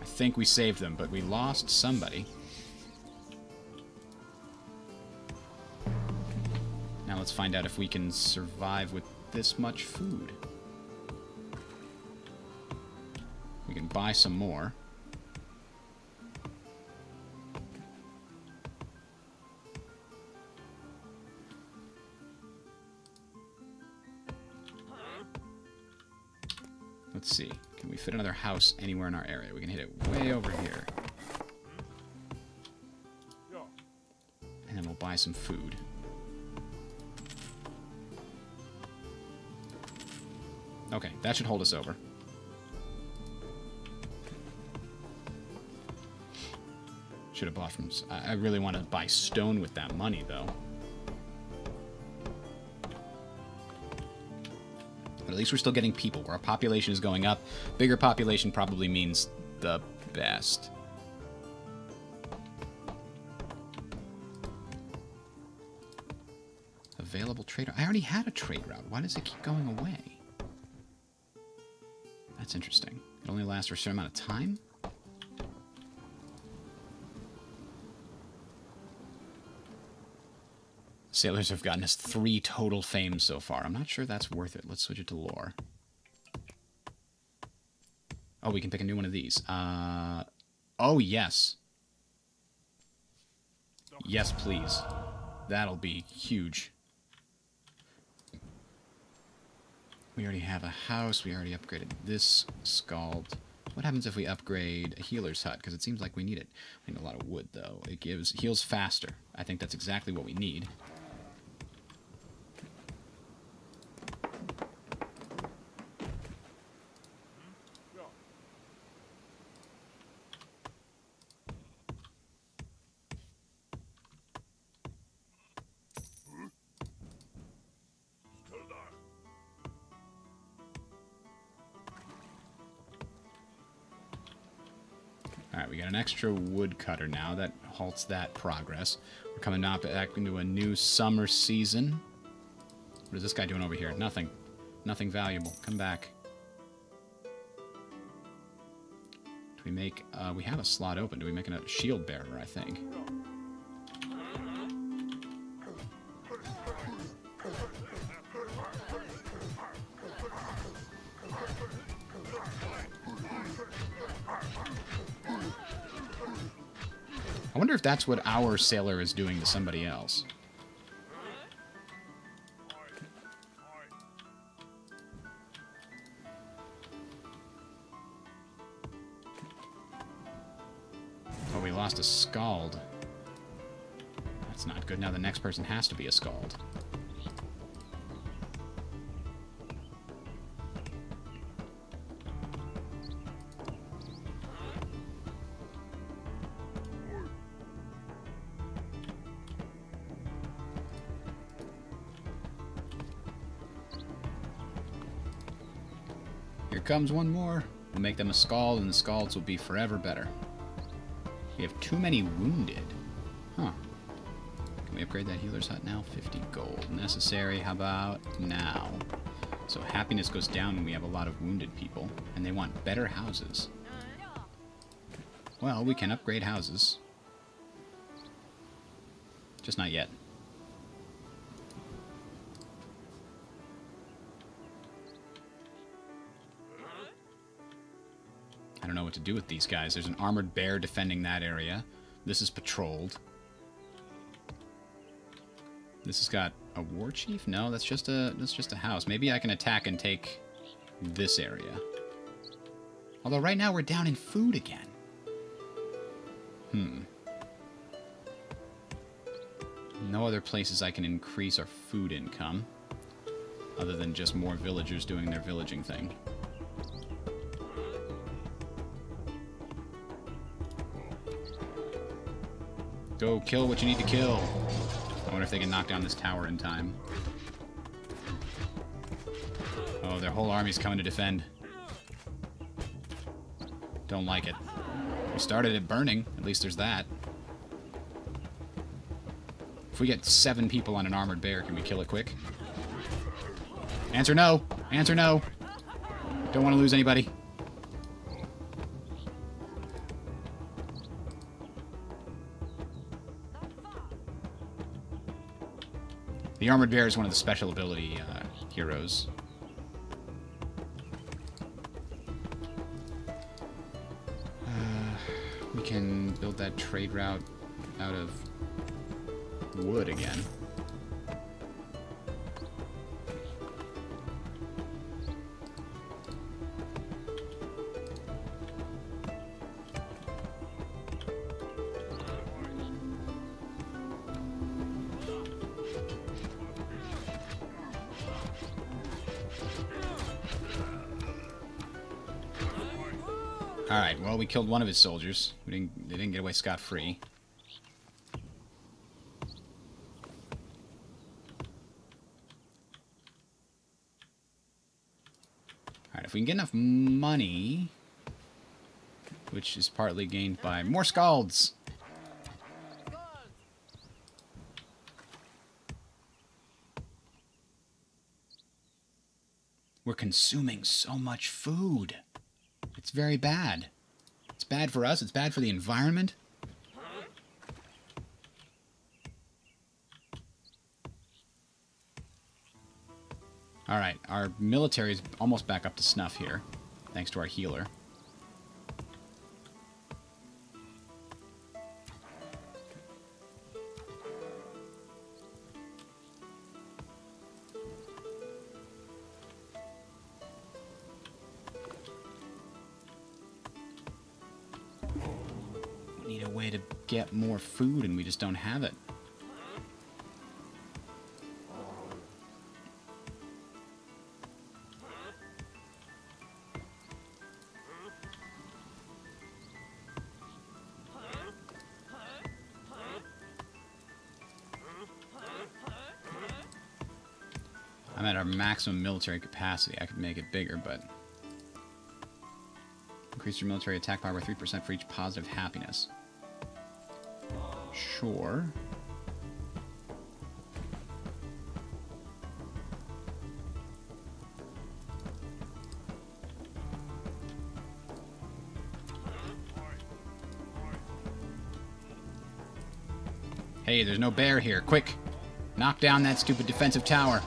I think we saved them, but we lost somebody. Now let's find out if we can survive with this much food. We can buy some more. Let's see. Can we fit another house anywhere in our area? We can hit it way over here. And then we'll buy some food. Okay, that should hold us over. Should have bought from... I really want to buy stone with that money, though. But at least we're still getting people. Our population is going up. Bigger population probably means the best. Available trade... I already had a trade route. Why does it keep going away? That's interesting. It only lasts for a certain amount of time? Sailors have gotten us 3 total fames so far. I'm not sure that's worth it. Let's switch it to lore. Oh, we can pick a new one of these. Oh, yes. Yes, please. That'll be huge. We already have a house. We already upgraded this scald. What happens if we upgrade a healer's hut? Because it seems like we need it. We need a lot of wood, though. It heals faster. I think that's exactly what we need. Alright, we got an extra woodcutter now. That halts that progress. We're coming back into a new summer season. What is this guy doing over here? Nothing. Nothing valuable. Come back. Do we make... we have a slot open. Do we make a shield bearer, I think? I wonder if that's what our sailor is doing to somebody else. Oh, we lost a scald. That's not good. Now the next person has to be a scald. Comes one more. We'll make them a scald, and the scalds will be forever better. We have too many wounded. Huh. Can we upgrade that healer's hut now? 50 gold. Necessary. How about now? So happiness goes down when we have a lot of wounded people, and they want better houses. Well, we can upgrade houses. Just not yet. I don't know what to do with these guys. There's an armored bear defending that area. This is patrolled. This has got a war chief? No, that's just a house. Maybe I can attack and take this area. Although right now we're down in food again. No other places I can increase our food income other than just more villagers doing their villaging thing. Go kill what you need to kill. I wonder if they can knock down this tower in time. Oh, their whole army's coming to defend. Don't like it. We started it burning. At least there's that. If we get 7 people on an armored bear, can we kill it quick? Answer no! Answer no! Don't want to lose anybody. The Armored Bear is one of the special ability heroes. We can build that trade route out of wood again. Alright, well, we killed one of his soldiers. They didn't get away scot-free. Alright, if we can get enough money, which is partly gained by more scalds. We're consuming so much food. It's very bad. It's bad for us. It's bad for the environment. Alright, our military is almost back up to snuff here, thanks to our healer. We need a way to get more food, and we just don't have it. I'm at our maximum military capacity. I could make it bigger, but... Increase your military attack power by 3% for each positive happiness. Sure. Hey, there's no bear here. Quick! Knock down that stupid defensive tower.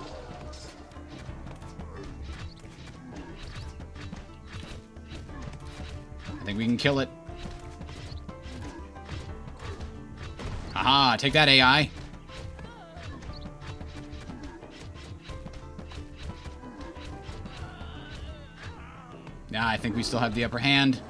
I think we can kill it. Aha, take that, AI. Nah, I think we still have the upper hand.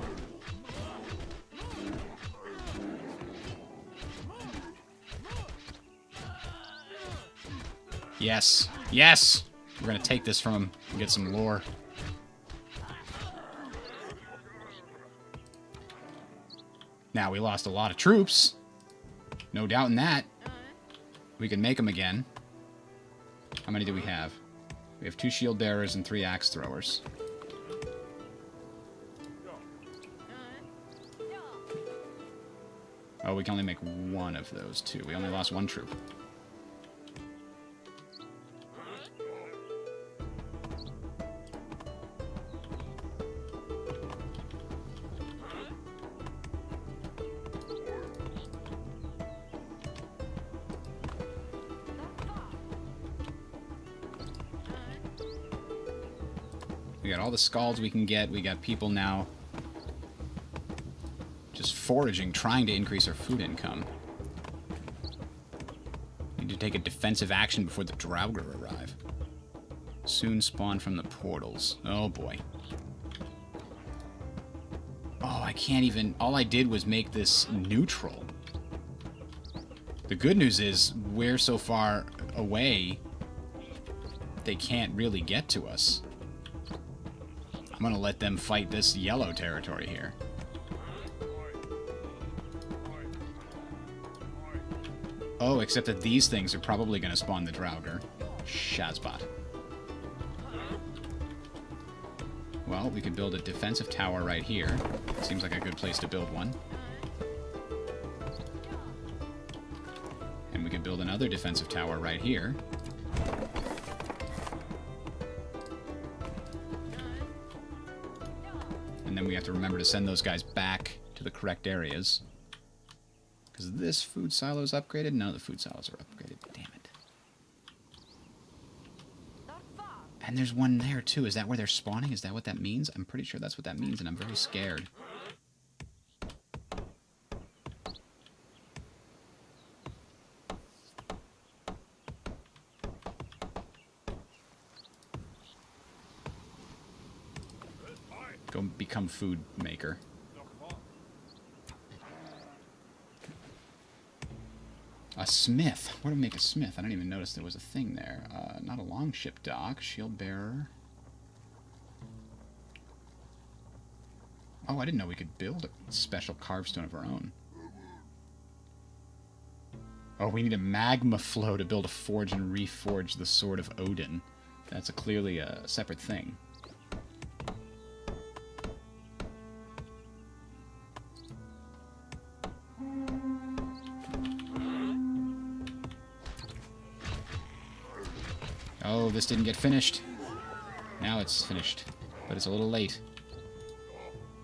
Yes. Yes! We're gonna take this from him and get some lore. Now, we lost a lot of troops. No doubt in that. We can make them again. How many do we have? We have 2 shield bearers and 3 axe throwers. Oh, we can only make one of those 2. We only lost 1 troop. We got all the scalds we can get. We got people now just foraging, trying to increase our food income. Need to take a defensive action before the Draugr arrive. Soon spawn from the portals. Oh boy. Oh, I can't even... All I did was make this neutral. The good news is we're so far away they can't really get to us. I'm gonna let them fight this yellow territory here. Oh, except that these things are probably gonna spawn the Draugr. Shazbot. Well, we could build a defensive tower right here. Seems like a good place to build one. And we could build another defensive tower right here. And then we have to remember to send those guys back to the correct areas. Because this food silo is upgraded? None of the food silos are upgraded. Damn it. And there's one there, too. Is that where they're spawning? Is that what that means? I'm pretty sure that's what that means, and I'm very scared. Go become food maker. A smith. Where to make a smith? I didn't even notice there was a thing there. Not a longship dock. Shield bearer. Oh, I didn't know we could build a special carved stone of our own. Oh, we need a magma flow to build a forge and reforge the Sword of Odin. That's clearly a separate thing. Oh, this didn't get finished. Now it's finished, but it's a little late.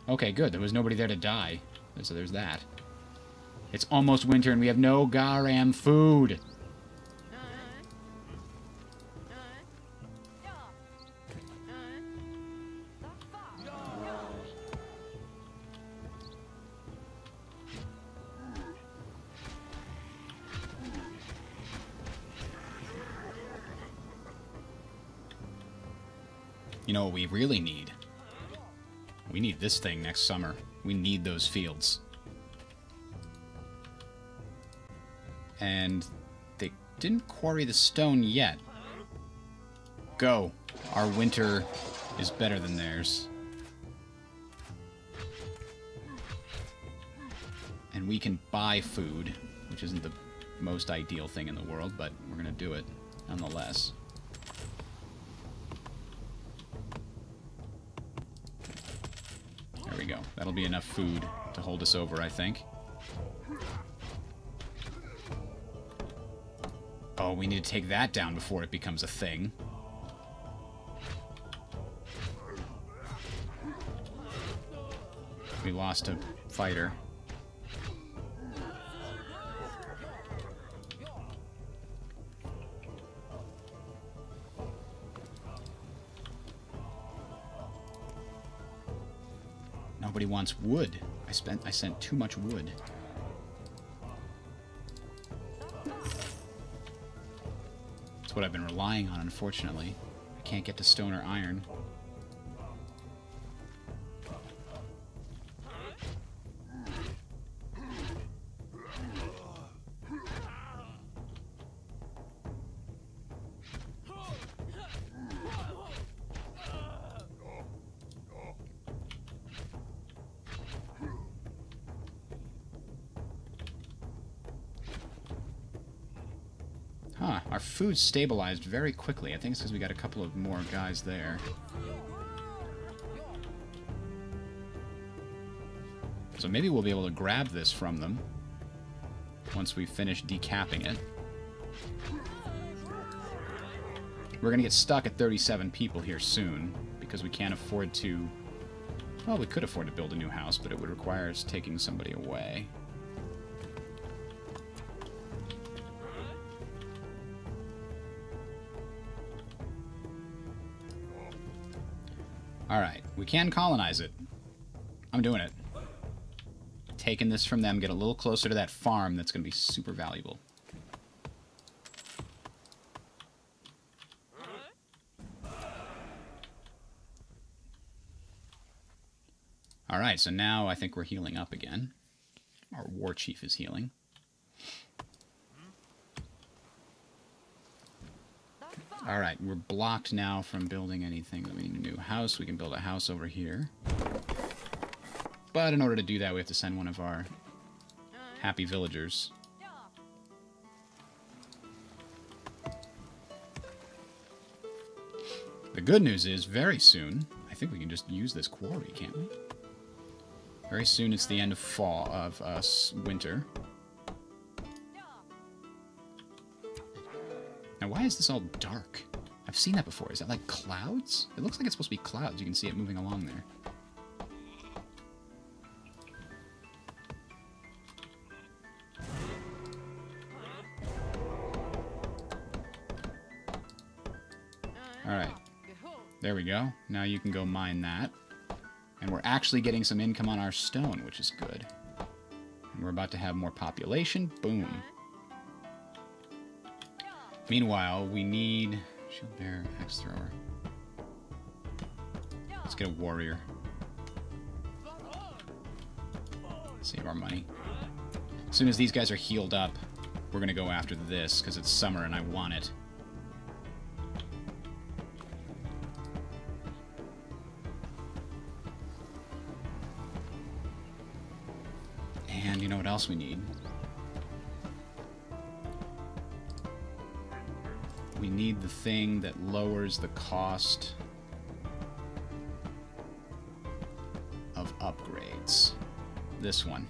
Okay, good. There was nobody there to die. So there's that. It's almost winter and we have no garam food. You know what we really need? We need this thing next summer. We need those fields. And they didn't quarry the stone yet. Go. Our winter is better than theirs. And we can buy food, which isn't the most ideal thing in the world, but we're gonna do it nonetheless. There we go. That'll be enough food to hold us over, I think. Oh, we need to take that down before it becomes a thing. We lost a fighter. Nobody wants wood. I sent too much wood. That's what I've been relying on, unfortunately. I can't get to stone or iron. Huh, our food stabilized very quickly. I think it's because we got a couple of more guys there. So maybe we'll be able to grab this from them once we finish decapping it. We're going to get stuck at 37 people here soon because we can't afford to... Well, we could afford to build a new house, but it would require us taking somebody away. Alright, we can colonize it. I'm doing it. Taking this from them, get a little closer to that farm that's going to be super valuable. Alright, so now I think we're healing up again. Our war chief is healing. Alright, we're blocked now from building anything. We need a new house. We can build a house over here. But in order to do that, we have to send one of our happy villagers. The good news is, very soon, I think we can just use this quarry, can't we? Very soon it's the end of fall, of winter. Now, why is this all dark? I've seen that before. Is that like clouds? It looks like it's supposed to be clouds. You can see it moving along there. Alright. There we go. Now you can go mine that. And we're actually getting some income on our stone, which is good. And we're about to have more population. Boom. Meanwhile, we need... Shield bearer, axe thrower. Let's get a warrior. Save our money. As soon as these guys are healed up, we're going to go after this, because it's summer and I want it. And you know what else we need? We need the thing that lowers the cost of upgrades. This one.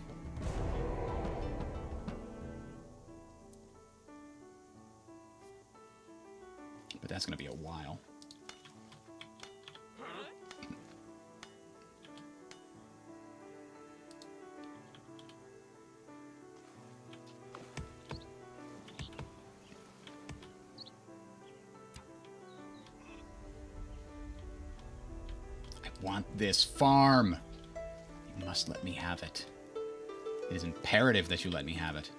But that's going to be a while. Want this farm. You must let me have it. It is imperative that you let me have it.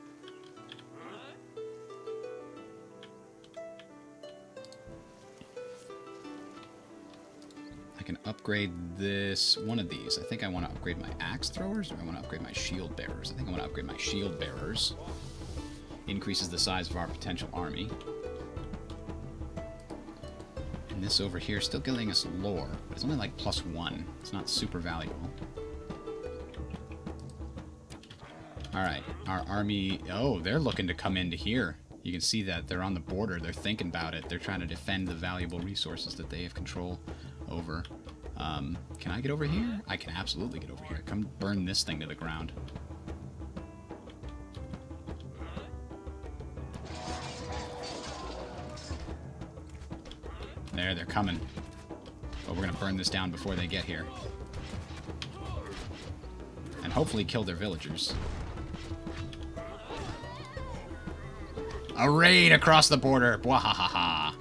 I can upgrade this, one of these. I think I want to upgrade my axe throwers, or I want to upgrade my shield bearers. I think I want to upgrade my shield bearers. Increases the size of our potential army. This over here is still giving us lore, but it's only like +1. It's not super valuable. Alright, our army... Oh, they're looking to come into here. You can see that they're on the border. They're thinking about it. They're trying to defend the valuable resources that they have control over. Can I get over here? I can absolutely get over here. Come burn this thing to the ground. There, they're coming. But we're going to burn this down before they get here. And hopefully kill their villagers. A raid across the border! Bwahahaha!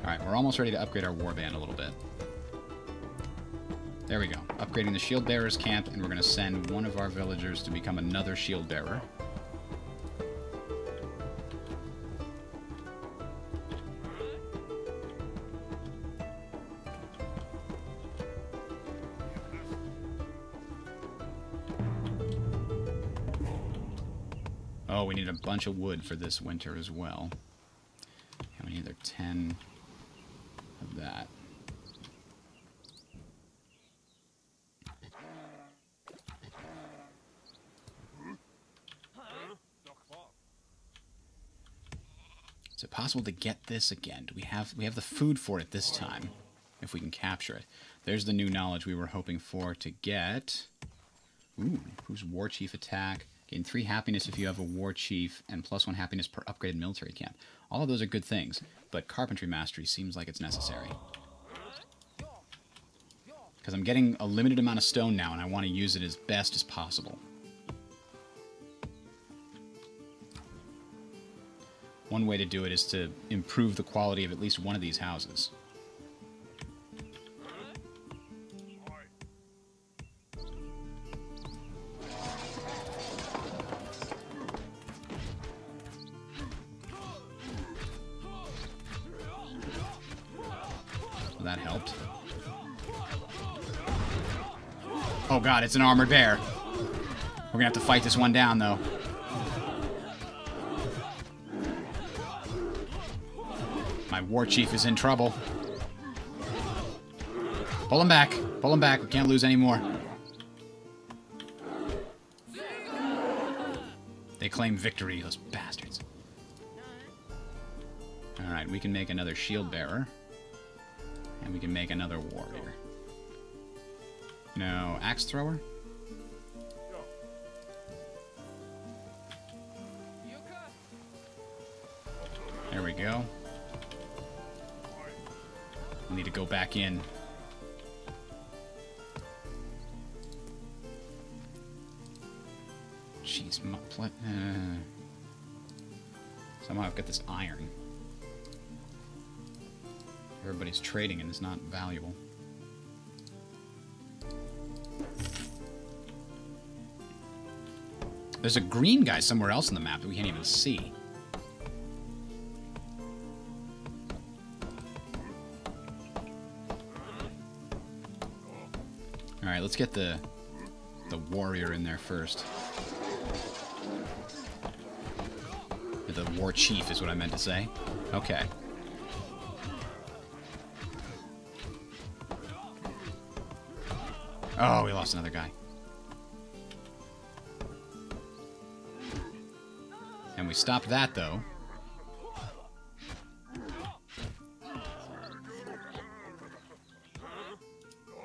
Alright, we're almost ready to upgrade our warband a little bit. There we go. Upgrading the shield bearers camp, and we're going to send one of our villagers to become another shield bearer. Oh, we need a bunch of wood for this winter as well. And we need another 10 of that. Is it possible to get this again? Do we have the food for it this time? If we can capture it. There's the new knowledge we were hoping for to get. Ooh, who's war chief attack? Gain 3 happiness if you have a war chief, and +1 happiness per upgraded military camp. All of those are good things, but carpentry mastery seems like it's necessary. Because I'm getting a limited amount of stone now, and I want to use it as best as possible. One way to do it is to improve the quality of at least one of these houses. That helped. Oh god, it's an armored bear. We're gonna have to fight this one down, though. My war chief is in trouble. Pull him back. Pull him back. We can't lose any more. They claim victory, those bastards. Alright, we can make another shield bearer. And we can make another warrior. No, axe thrower? There we go. We need to go back in. Jeez, somehow I've got this iron. Everybody's trading and it's not valuable. There's a green guy somewhere else on the map that we can't even see. Alright, let's get the warrior in there first. The war chief is what I meant to say. Okay. Oh, we lost another guy. And we stopped that, though.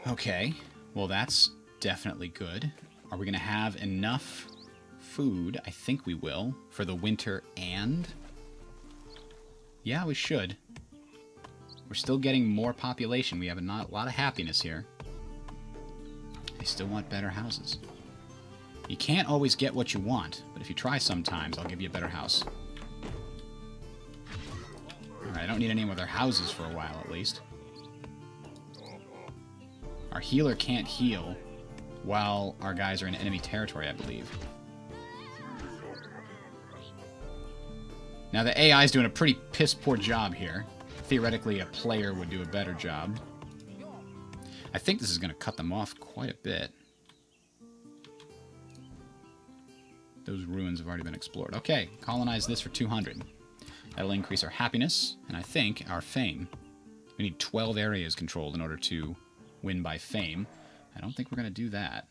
Okay. Well, that's definitely good. Are we going to have enough food? I think we will. For the winter and... Yeah, we should. We're still getting more population. We have a lot of happiness here. I still want better houses. You can't always get what you want, but if you try sometimes, I'll give you a better house. Alright, I don't need any other houses for a while, at least. Our healer can't heal while our guys are in enemy territory, I believe. Now, the AI is doing a pretty piss-poor job here. Theoretically, a player would do a better job. I think this is going to cut them off quite a bit. Those ruins have already been explored. Okay, colonize this for 200. That'll increase our happiness, and I think our fame. We need 12 areas controlled in order to win by fame. I don't think we're going to do that.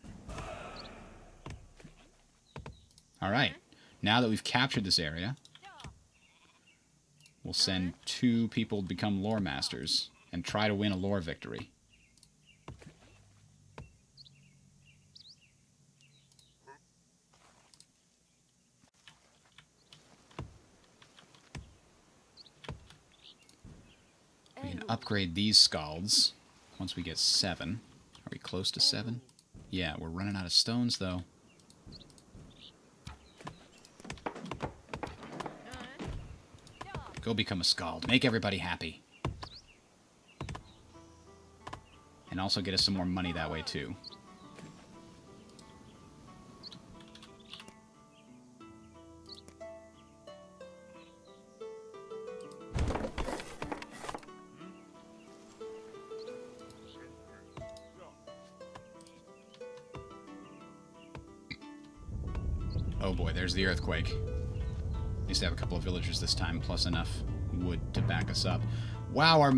Alright, now that we've captured this area, we'll send 2 people to become lore masters and try to win a lore victory. We can upgrade these scalds once we get 7. Are we close to 7? Yeah, we're running out of stones, though. Go become a scald. Make everybody happy. And also get us some more money that way, too. Oh boy, there's the earthquake. At least have a couple of villagers this time, plus enough wood to back us up. Wow, our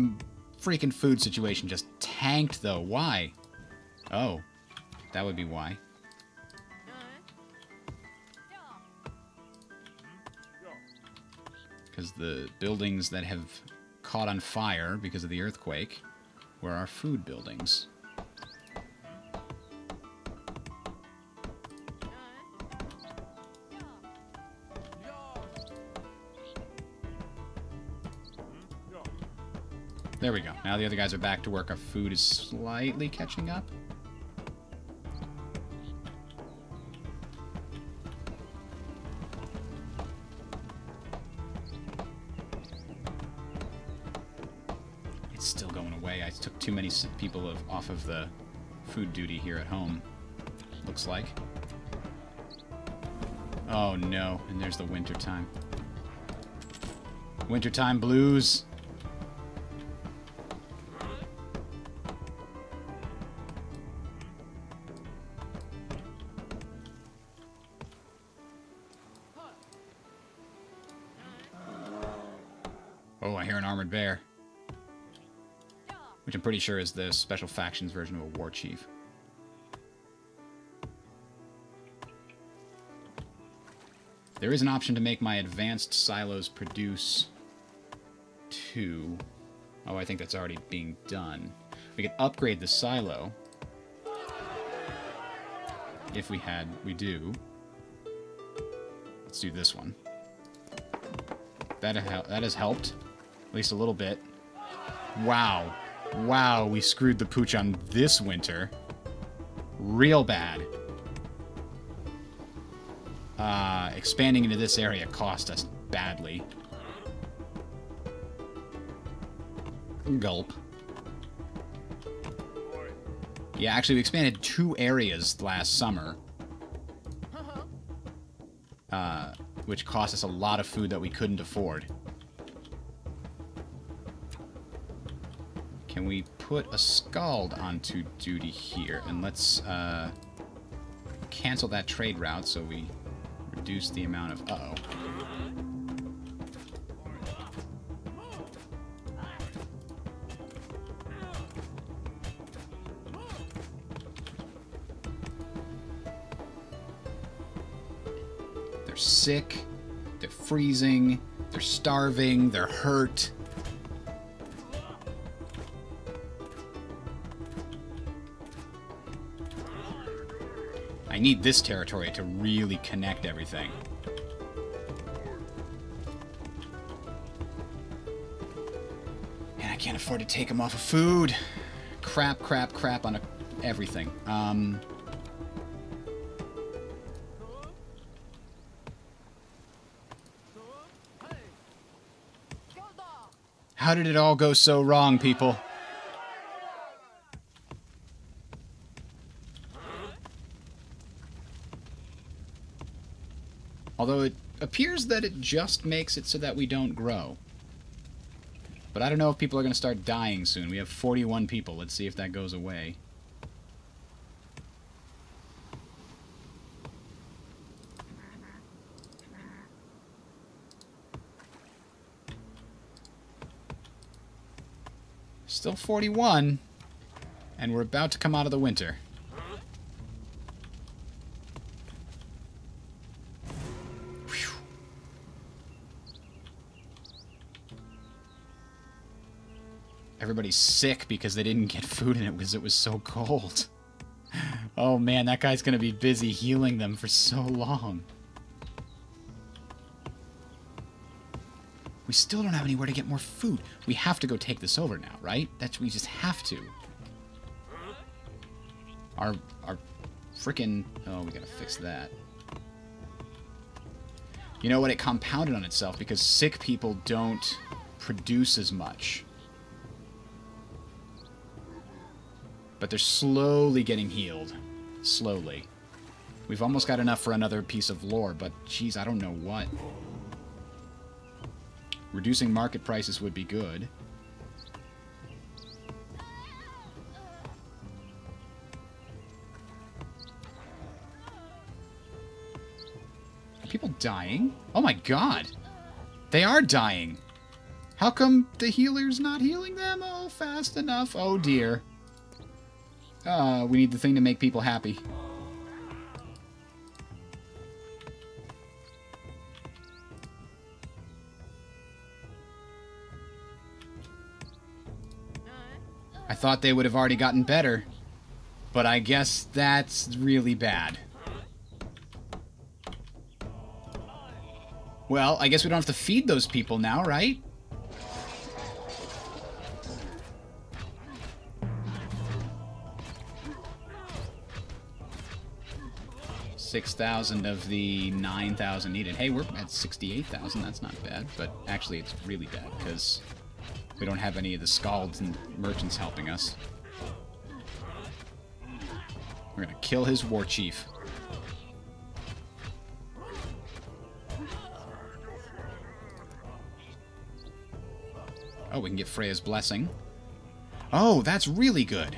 freaking food situation just tanked, though. Why? Oh, that would be why. Because the buildings that have caught on fire because of the earthquake were our food buildings. There we go. Now the other guys are back to work. Our food is slightly catching up. It's still going away. I took too many people off of the food duty here at home. Looks like. Oh no. And there's the wintertime. Wintertime blues. Oh, I hear an armored bear. Which I'm pretty sure is the special factions version of a war chief. There is an option to make my advanced silos produce 2. Oh, I think that's already being done. We could upgrade the silo. If we do. Let's do this one. That has helped. At least a little bit. Wow. Wow, we screwed the pooch on this winter. Real bad. Expanding into this area cost us badly. Gulp. Yeah, actually, we expanded 2 areas last summer. Which cost us a lot of food that we couldn't afford. Can we put a Scald onto duty here? And let's cancel that trade route so we reduce the amount of... Uh-oh. They're sick, they're freezing, they're starving, they're hurt. I need this territory to really connect everything. And I can't afford to take them off of food. Crap, crap, crap on everything. How did it all go so wrong, people? Although it appears that it just makes it so that we don't grow. But I don't know if people are going to start dying soon. We have 41 people. Let's see if that goes away. Still 41. And we're about to come out of the winter. Everybody's sick because they didn't get food in it because it was so cold. Oh man, that guy's gonna be busy healing them for so long. We still don't have anywhere to get more food. We have to go take this over now, right? We just have to. Our frickin'... Oh, we gotta fix that. You know what? It compounded on itself because sick people don't produce as much. But they're slowly getting healed. Slowly. We've almost got enough for another piece of lore, but geez, I don't know what. Reducing market prices would be good. Are people dying? Oh my god! They are dying! How come the healer's not healing them? Oh, fast enough. Oh dear. We need the thing to make people happy. I thought they would have already gotten better, but I guess that's really bad. Well, I guess we don't have to feed those people now, right? 6,000 of the 9,000 needed. Hey, we're at 68,000. That's not bad, but actually it's really bad because we don't have any of the scalds and merchants helping us. We're gonna kill his war chief. Oh, we can get Freya's blessing. Oh, that's really good.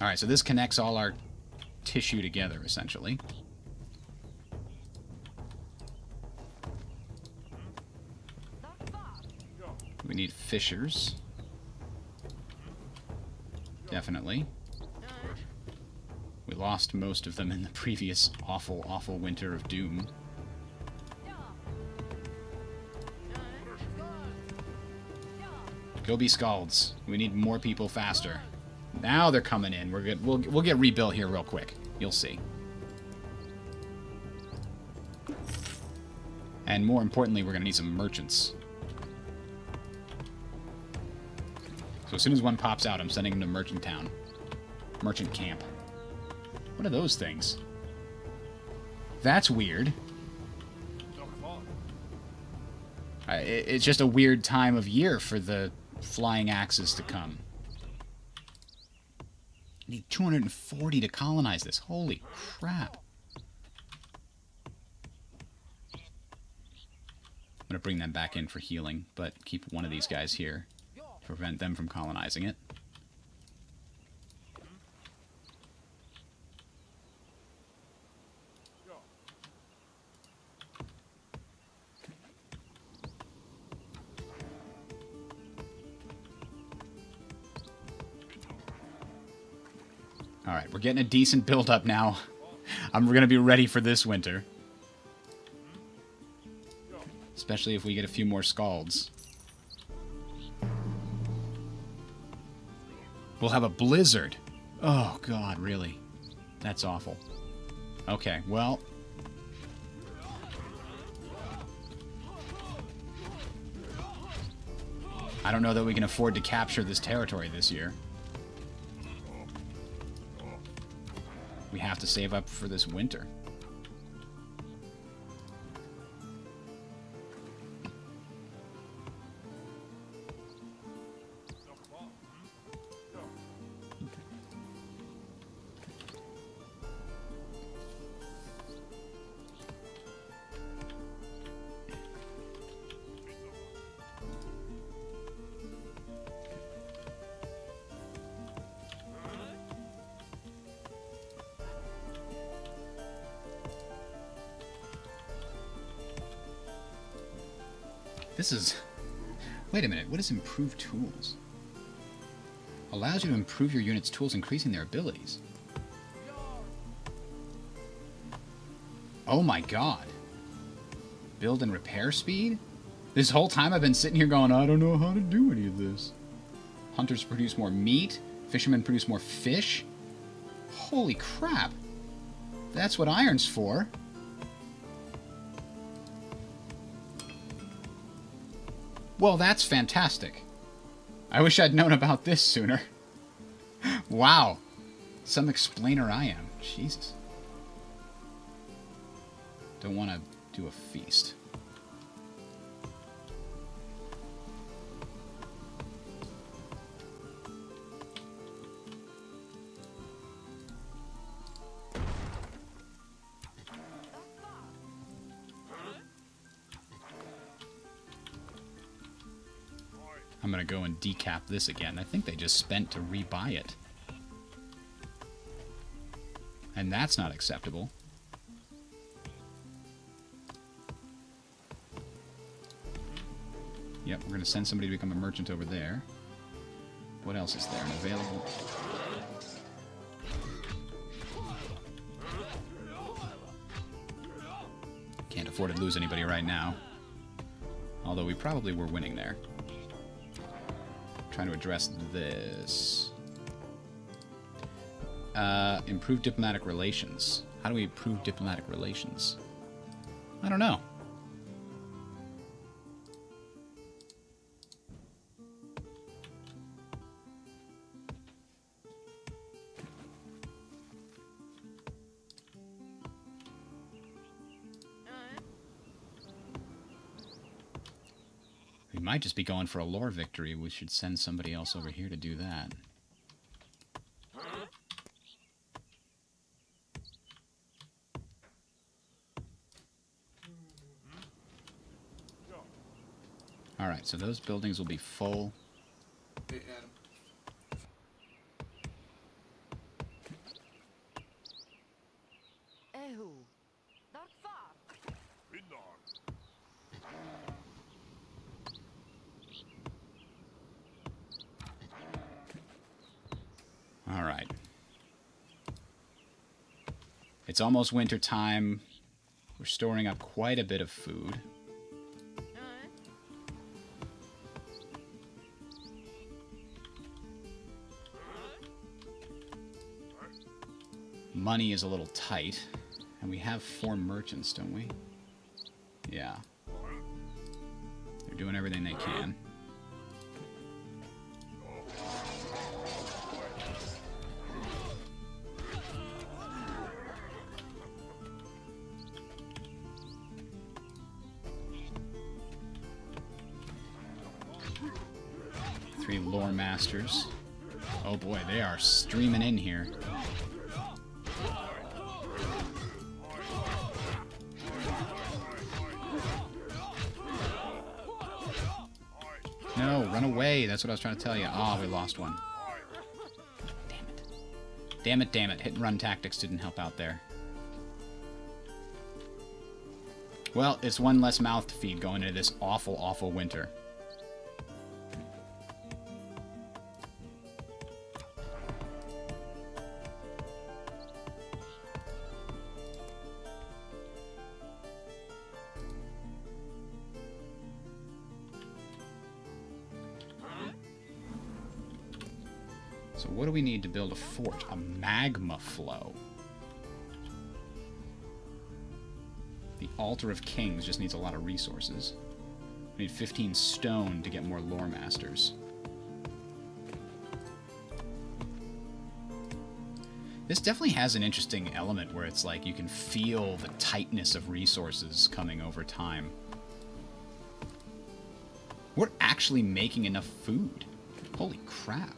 Alright, so this connects all our tissue together, essentially. We need fishers. Definitely. We lost most of them in the previous awful, awful winter of doom. Go be scalds. We need more people faster. Now they're coming in. We're good. We'll get rebuilt here real quick. You'll see. And more importantly, we're going to need some merchants. So as soon as one pops out, I'm sending him to Merchant Town. Merchant Camp. What are those things? That's weird. It's just a weird time of year for the flying axes to come. I need 240 to colonize this. Holy crap. going to bring them back in for healing, but keep one of these guys here to prevent them from colonizing it. Alright, we're getting a decent build-up now. We're going to be ready for this winter. Especially if we get a few more scalds. We'll have a blizzard. Oh, God, really? That's awful. Okay, well... I don't know that we can afford to capture this territory this year. We have to save up for this winter. This is... Wait a minute, what is improved tools? Allows you to improve your unit's tools, increasing their abilities. Oh my god. Build and repair speed? This whole time I've been sitting here going, I don't know how to do any of this. Hunters produce more meat. Fishermen produce more fish. Holy crap. That's what iron's for. Well, that's fantastic. I wish I'd known about this sooner. Wow. Some explainer I am. Jesus. Don't want to do a feast. I'm going to go and decap this again. I think they just spent to rebuy it. And that's not acceptable. Yep, we're going to send somebody to become a merchant over there. What else is there available? Can't afford to lose anybody right now. Although we probably were winning there. Trying to address this. Improve diplomatic relations. How do we improve diplomatic relations? I don't know. We might just be going for a lore victory. We should send somebody else over here to do that. Alright, so those buildings will be full. Hey, Adam. Alright. It's almost winter time. We're storing up quite a bit of food. Money is a little tight. And we have 4 merchants, don't we? Yeah. They're doing everything they can. Three lore masters. Oh boy, they are streaming in here. Run away. That's what I was trying to tell you. Oh, we lost one. Damn it. Damn it, damn it. Hit and run tactics didn't help out there. Well, it's one less mouth to feed going into this awful, awful winter. So what do we need to build a fort? A magma flow. The Altar of Kings just needs a lot of resources. We need 15 stone to get more lore masters. This definitely has an interesting element where it's like you can feel the tightness of resources coming over time. We're actually making enough food. Holy crap.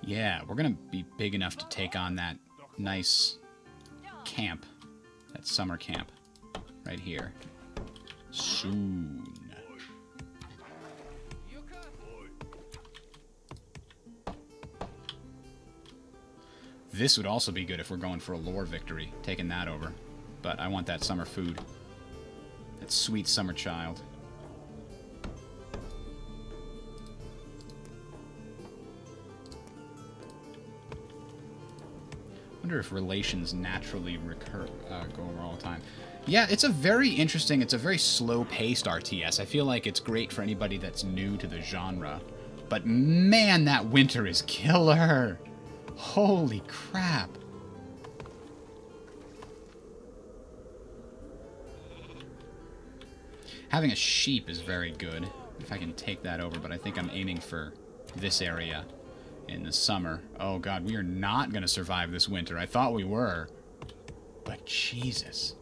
Yeah, we're gonna be big enough to take on that nice camp, that summer camp, right here. Soon. This would also be good if we're going for a lore victory, taking that over. But I want that summer food. That sweet summer child. I wonder if relations naturally go over all the time. Yeah, it's a very interesting, it's a very slow-paced RTS. I feel like it's great for anybody that's new to the genre. But man, that winter is killer! Holy crap! Having a sheep is very good, if I can take that over, but I think I'm aiming for this area in the summer. Oh god, we are not going to survive this winter. I thought we were, but Jesus.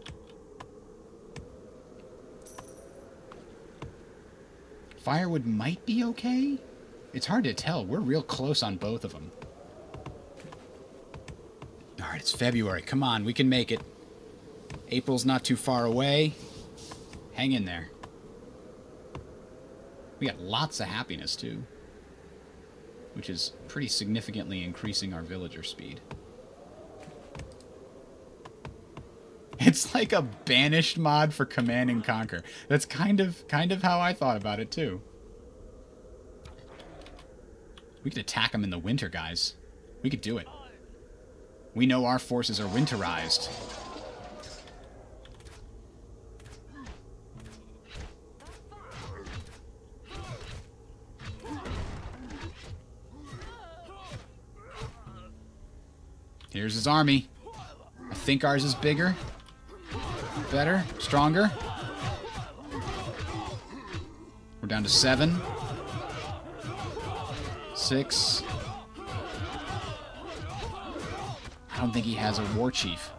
Firewood might be okay? It's hard to tell. We're real close on both of them. Alright, it's February. Come on, we can make it. April's not too far away. Hang in there. We got lots of happiness, too. Which is pretty significantly increasing our villager speed. It's like a banished mod for Command and Conquer. That's kind of how I thought about it, too. We could attack them in the winter, guys. We could do it. We know our forces are winterized. Here's his army. I think ours is bigger. Better. Stronger. We're down to 7. 6. I don't think he has a war chief.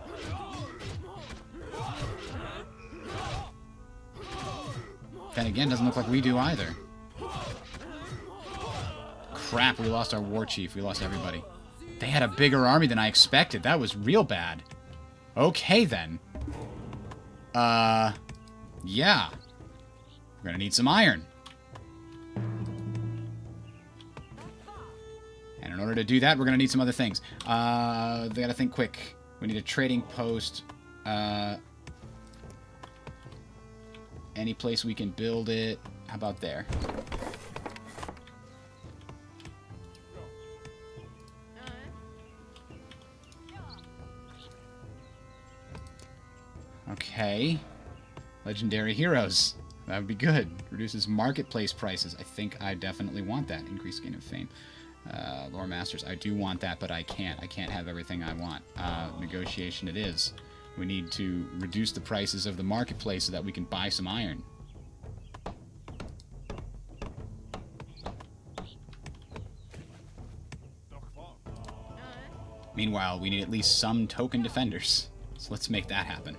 Then again, doesn't look like we do either. Crap, we lost our war chief. We lost everybody. They had a bigger army than I expected. That was real bad. Okay, then. Yeah. We're gonna need some iron. And in order to do that, we're gonna need some other things. They gotta think quick. We need a trading post. Any place we can build it. How about there? Okay. Legendary heroes. That would be good. Reduces marketplace prices. I think I definitely want that. Increased gain of fame. Lore Masters. I do want that, but I can't. I can't have everything I want. Negotiation it is. We need to reduce the prices of the marketplace so that we can buy some iron. Meanwhile, we need at least some token defenders. So let's make that happen.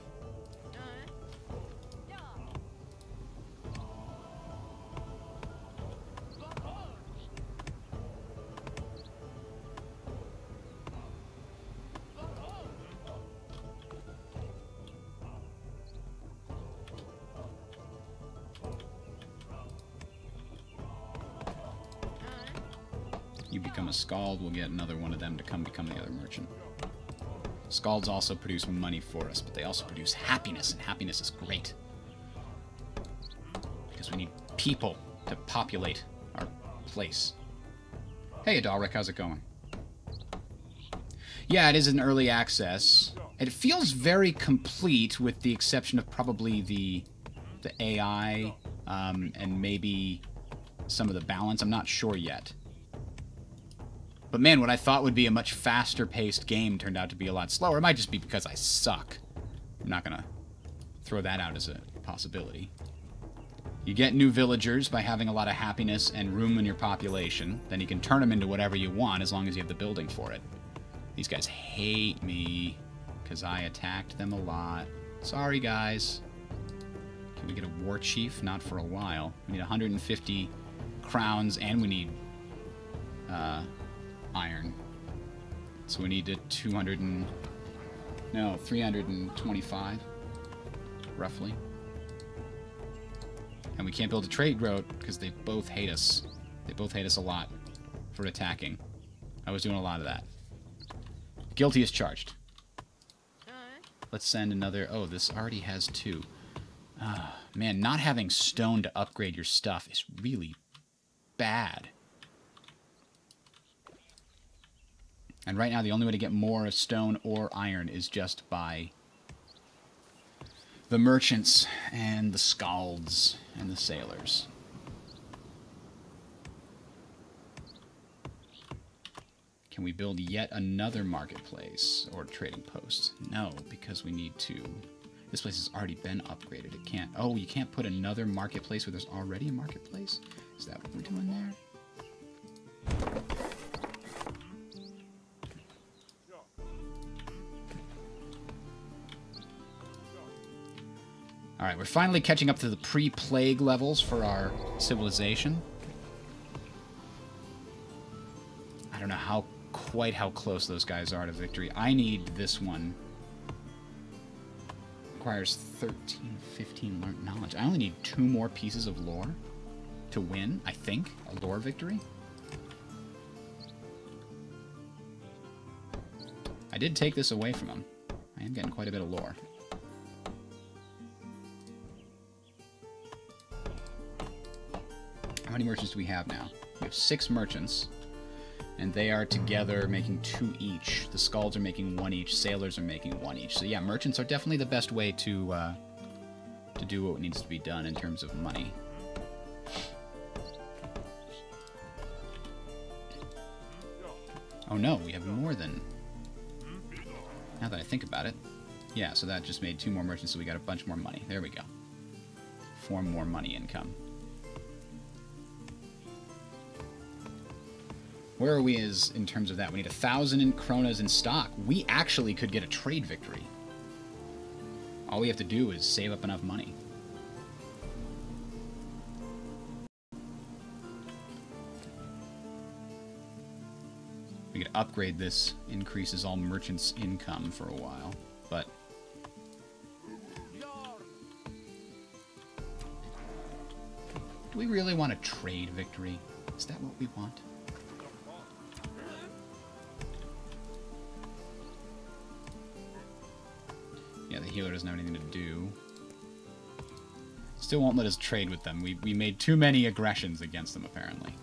a Scald, we'll get another one of them to come become the other merchant. Scalds also produce money for us, but they also produce happiness, and happiness is great. Because we need people to populate our place. Hey, Adalric, how's it going? Yeah, it is in early access. It feels very complete, with the exception of probably the AI and maybe some of the balance. I'm not sure yet. But man, what I thought would be a much faster-paced game turned out to be a lot slower. It might just be because I suck. I'm not going to throw that out as a possibility. You get new villagers by having a lot of happiness and room in your population. Then you can turn them into whatever you want as long as you have the building for it. These guys hate me because I attacked them a lot. Sorry, guys. Can we get a war chief? Not for a while. We need 150 crowns, and we need iron. So we need 325, roughly. And we can't build a trade route because they both hate us. They both hate us a lot for attacking. I was doing a lot of that. Guilty as charged. Let's send another... Oh, this already has 2. Man, not having stone to upgrade your stuff is really bad. And right now, the only way to get more stone or iron is just by the merchants and the scalds and the sailors. Can we build yet another marketplace or trading post? No, because we need to... This place has already been upgraded. It can't... Oh, you can't put another marketplace where there's already a marketplace? Is that what we're doing there? Alright, we're finally catching up to the pre-plague levels for our civilization. I don't know quite how close those guys are to victory. I need this one. Requires 13, 15 learned knowledge. I only need 2 more pieces of lore to win, I think, a lore victory. I did take this away from him. I am getting quite a bit of lore. How many merchants do we have now? We have 6 merchants, and they are together making 2 each. The Scalds are making 1 each. Sailors are making 1 each. So yeah, merchants are definitely the best way to do what needs to be done in terms of money. Oh no, we have more than... Now that I think about it. Yeah, so that just made 2 more merchants, so we got a bunch more money. There we go. 4 more money income. Where are we in terms of that? We need 1,000 kronas in stock. We actually could get a trade victory. All we have to do is save up enough money. We could upgrade this, increases all merchants' income for a while, but... Do we really want a trade victory? Is that what we want? Yeah, the healer doesn't have anything to do. Still won't let us trade with them. We made too many aggressions against them, apparently.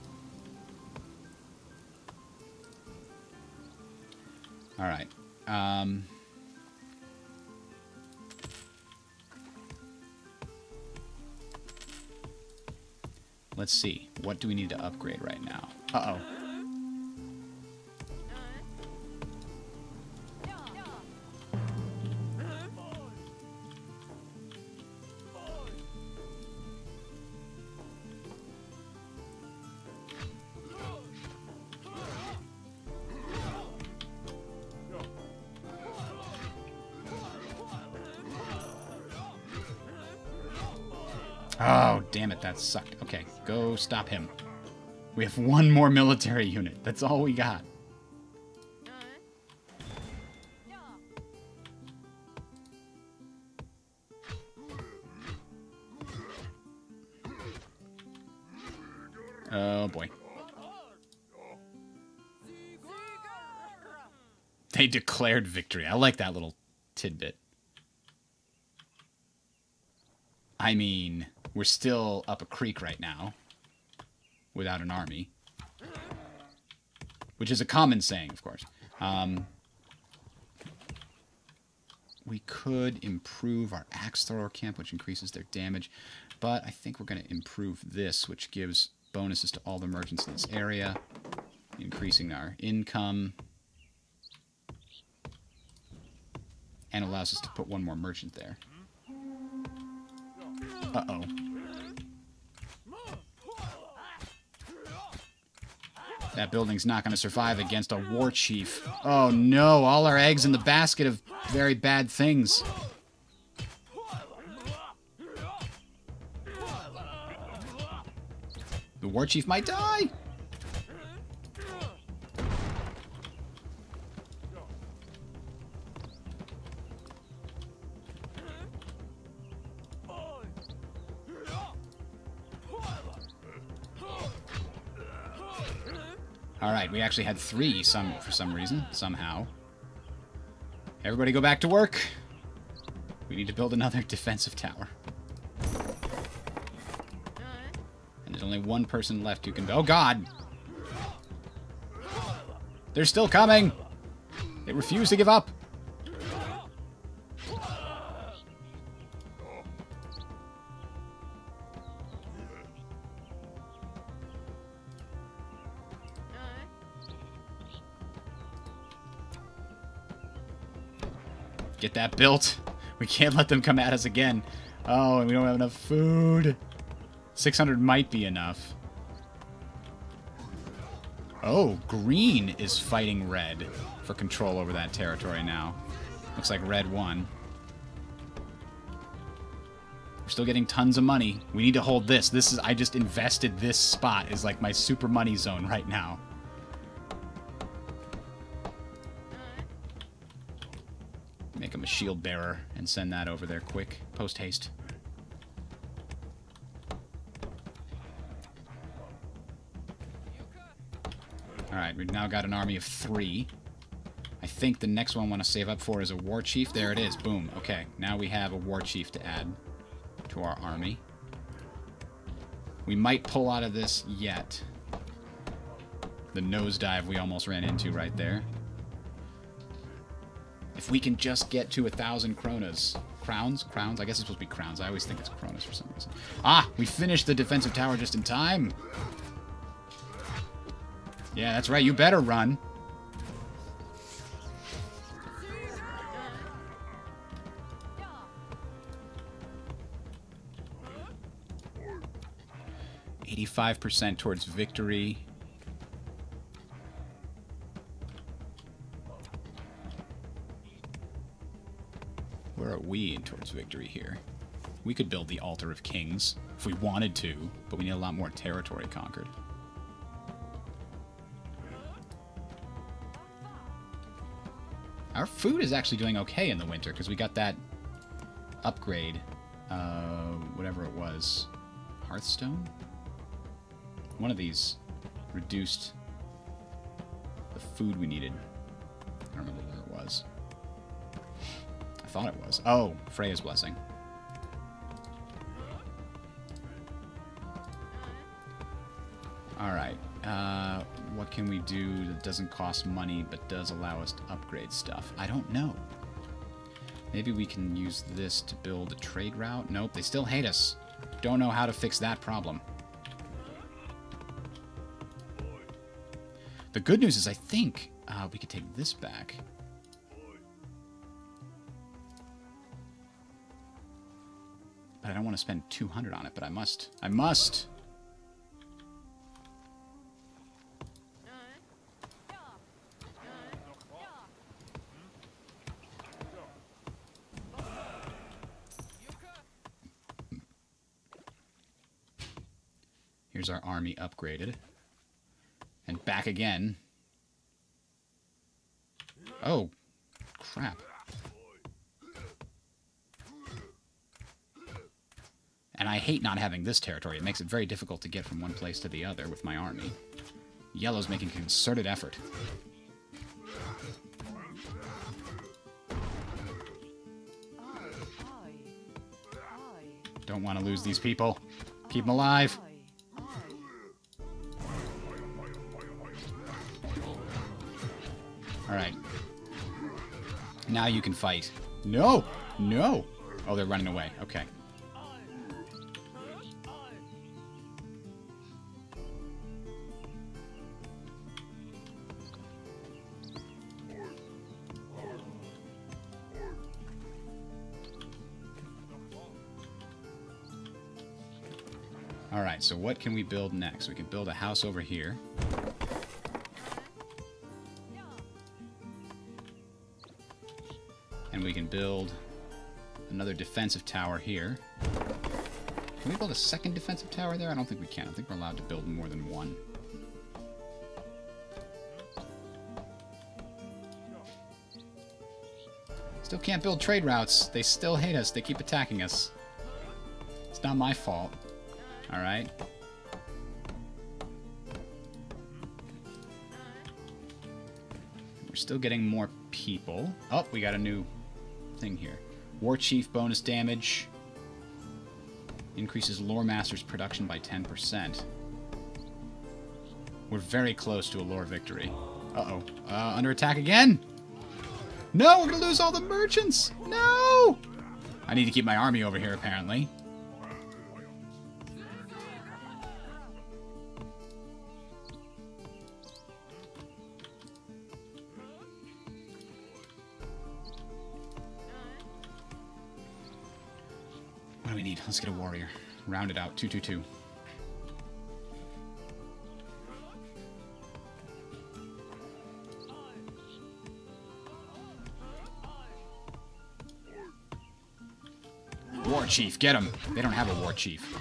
Alright. Let's see. What do we need to upgrade right now? Uh-oh. Oh, damn it, that sucked. Okay, go stop him. We have 1 more military unit. That's all we got. Oh, boy. They declared victory. I like that little tidbit. I mean, we're still up a creek right now without an army, which is a common saying, of course. We could improve our axe thrower camp, which increases their damage, but I think we're going to improve this, which gives bonuses to all the merchants in this area, increasing our income, and allows us to put one more merchant there. Uh-oh. That building's not going to survive against a war chief. Oh no, all our eggs in the basket of very bad things. The war chief might die! Alright, we actually had 3 for some reason, somehow. Everybody go back to work. We need to build another defensive tower. And there's only one person left who can... Oh, God! They're still coming! They refuse to give up. Get that built. We can't let them come at us again. Oh, and we don't have enough food. 600 might be enough. Oh, green is fighting red for control over that territory now. Looks like red won. We're still getting tons of money. We need to hold this. This is, I just invested this spot is like my super money zone right now. Make him a shield bearer and send that over there quick. Post haste. Alright, we've now got an army of 3. I think the next one I want to save up for is a war chief. There it is. Boom. Okay, now we have a war chief to add to our army. We might pull out of this yet. The nosedive we almost ran into right there. If we can just get to 1,000 kronas. Crowns? Crowns? I guess it's supposed to be crowns. I always think it's kronas for some reason. Ah! We finished the defensive tower just in time! Yeah, that's right. You better run. %85 towards victory. Where are we in towards victory here? We could build the Altar of Kings if we wanted to, but we need a lot more territory conquered. Our food is actually doing okay in the winter because we got that upgrade, whatever it was, Hearthstone? One of these reduced the food we needed. I don't remember where it was. I thought it was. Oh, Freya's Blessing. Alright, what can we do that doesn't cost money but does allow us to upgrade stuff? I don't know. Maybe we can use this to build a trade route? Nope, they still hate us. Don't know how to fix that problem. The good news is I think we could take this back. But I don't want to spend 200 on it, but I must. I must! Here's our army upgraded. And back again. Oh, crap. And I hate not having this territory. It makes it very difficult to get from one place to the other with my army. Yellow's making a concerted effort. Don't want to lose these people. Keep them alive. Alright. Now you can fight. No! No! Oh, they're running away. Okay. Alright, so what can we build next? We can build a house over here. And we can build another defensive tower here. Can we build a second defensive tower there? I don't think we can. I think we're allowed to build more than one. Still can't build trade routes. They still hate us. They keep attacking us. It's not my fault. Alright. We're still getting more people. Oh, we got a new thing here. War Chief bonus damage. Increases Lore Master's production by 10%. We're very close to a lore victory. Uh-oh. Under attack again! No, we're gonna lose all the merchants! No! I need to keep my army over here, apparently. What do we need? Let's get a warrior. Round it out. 2-2-2. War Chief, get him! They don't have a War Chief.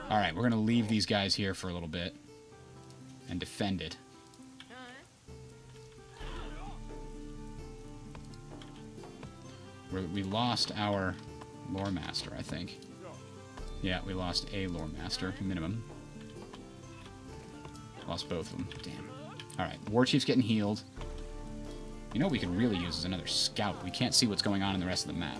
Alright, we're gonna leave these guys here for a little bit. And defend it. We lost our Lore Master, I think. Yeah, we lost a Lore Master, minimum. Lost both of them. Damn. Alright, War Chief's getting healed. You know what we could really use is another scout. We can't see what's going on in the rest of the map.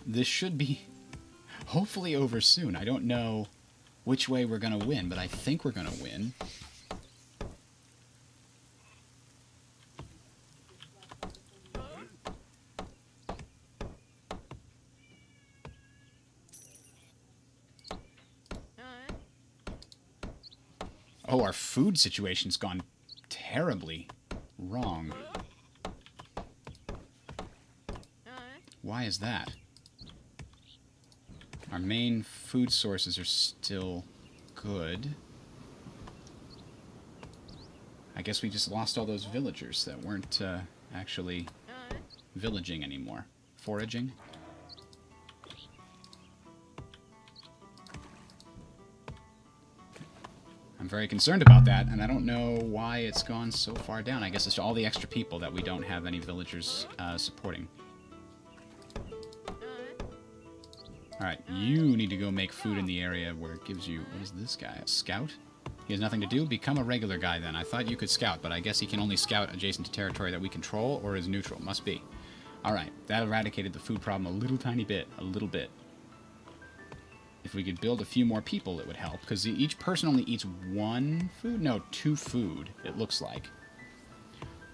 This should be hopefully over soon. I don't know which way we're going to win, but I think we're going to win. Oh, our food situation's gone terribly wrong. Why is that? Our main food sources are still good. I guess we just lost all those villagers that weren't actually villaging anymore. Foraging. I'm very concerned about that, and I don't know why it's gone so far down. I guess it's all the extra people that we don't have any villagers supporting. Alright, you need to go make food in the area where it gives you... What is this guy? A scout? He has nothing to do? Become a regular guy then. I thought you could scout, but I guess he can only scout adjacent to territory that we control or is neutral. Must be. Alright, that eradicated the food problem a little tiny bit. A little bit. If we could build a few more people, it would help. Because each person only eats one food? No, 2 food, it looks like.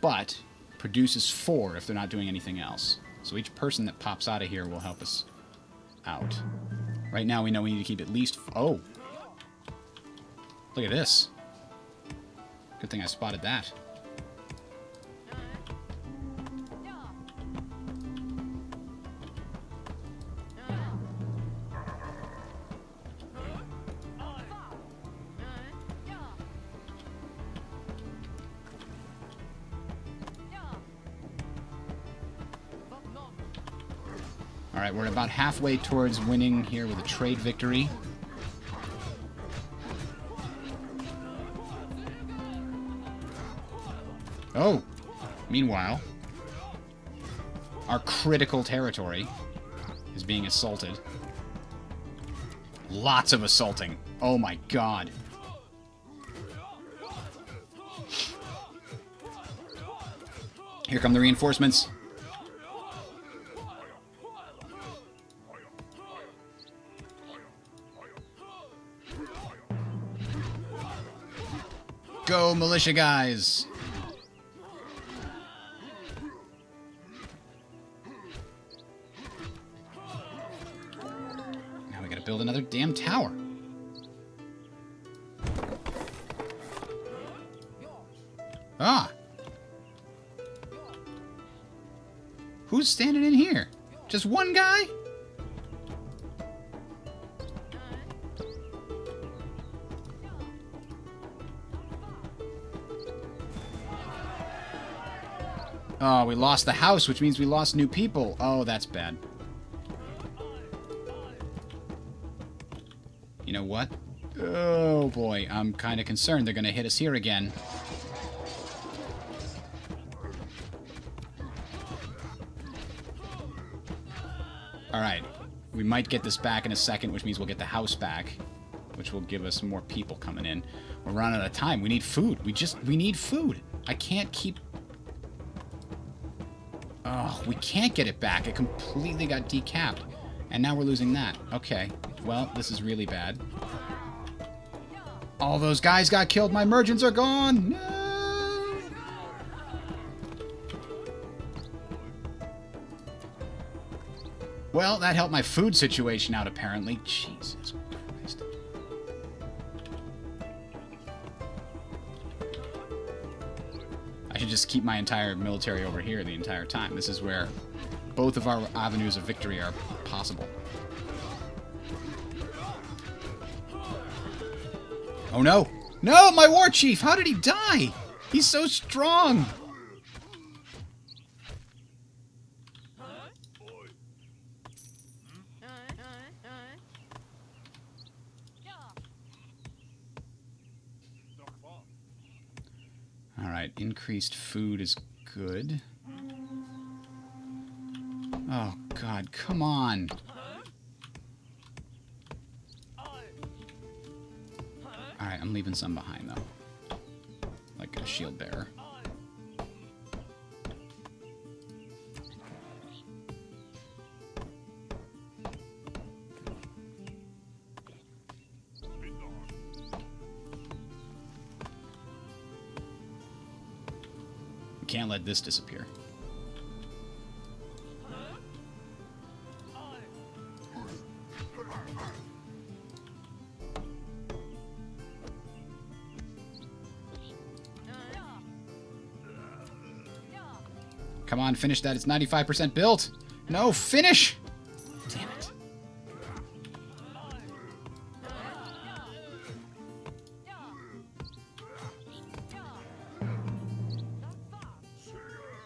But produces 4 if they're not doing anything else. So each person that pops out of here will help us out. Right now we know we need to keep at least... Oh! Look at this. Good thing I spotted that. Alright, we're about halfway towards winning here with a trade victory. Oh! Meanwhile, our critical territory is being assaulted. Lots of assaulting. Oh my god. Here come the reinforcements. Go, militia guys! Now we gotta build another damn tower. Ah! Who's standing in here? Just one guy? Oh, we lost the house, which means we lost new people. Oh, that's bad. You know what? Oh, boy. I'm kind of concerned they're going to hit us here again. Alright. We might get this back in a second, which means we'll get the house back, which will give us more people coming in. We're running out of time. We need food. We need food. I can't keep... Oh, we can't get it back. It completely got decapped. And now we're losing that. Okay. Well, this is really bad. All those guys got killed. My merchants are gone. No! Well, that helped my food situation out, apparently. Jesus Christ. I should just keep my entire military over here the entire time. This is where both of our avenues of victory are possible. Oh no! No, my war chief! How did he die? He's so strong! Alright, increased food is good. Oh god, come on! Alright, I'm leaving some behind, though. Like a shield bearer. We can't let this disappear. Come on, finish that. It's 95% built. No, finish! Damn it.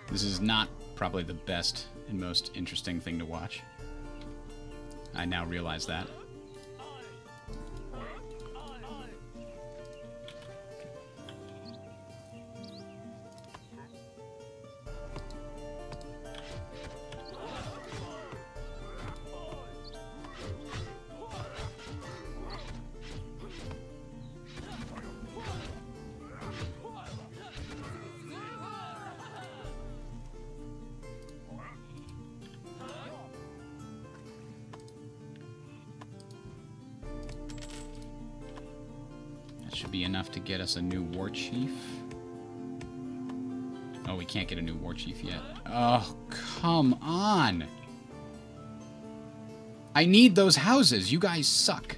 This is not probably the best and most interesting thing to watch. I now realize that. Should be enough to get us a new war chief. Oh, we can't get a new war chief yet. Oh, come on! I need those houses. You guys suck.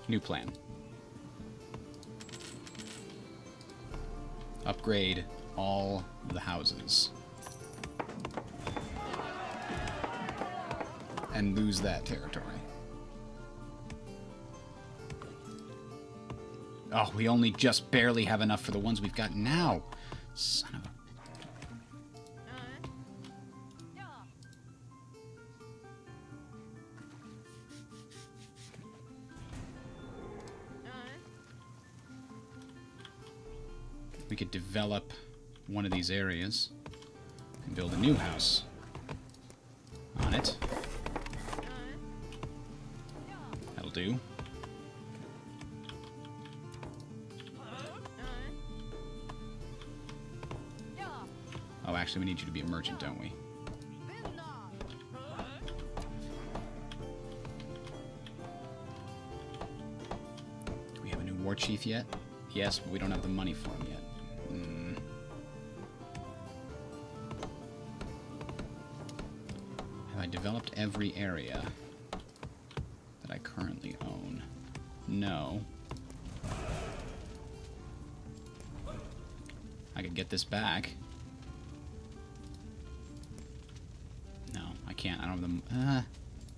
New plan. Upgrade all the houses. And lose that territory. Oh, we only just barely have enough for the ones we've got now. Son of a... we could develop one of these areas and build a new house on it. That'll do. Oh, actually, we need you to be a merchant, don't we? Do we have a new war chief yet? Yes, but we don't have the money for him yet. Have I developed every area that I currently own? No. I could get this back. No, I can't. I don't have the...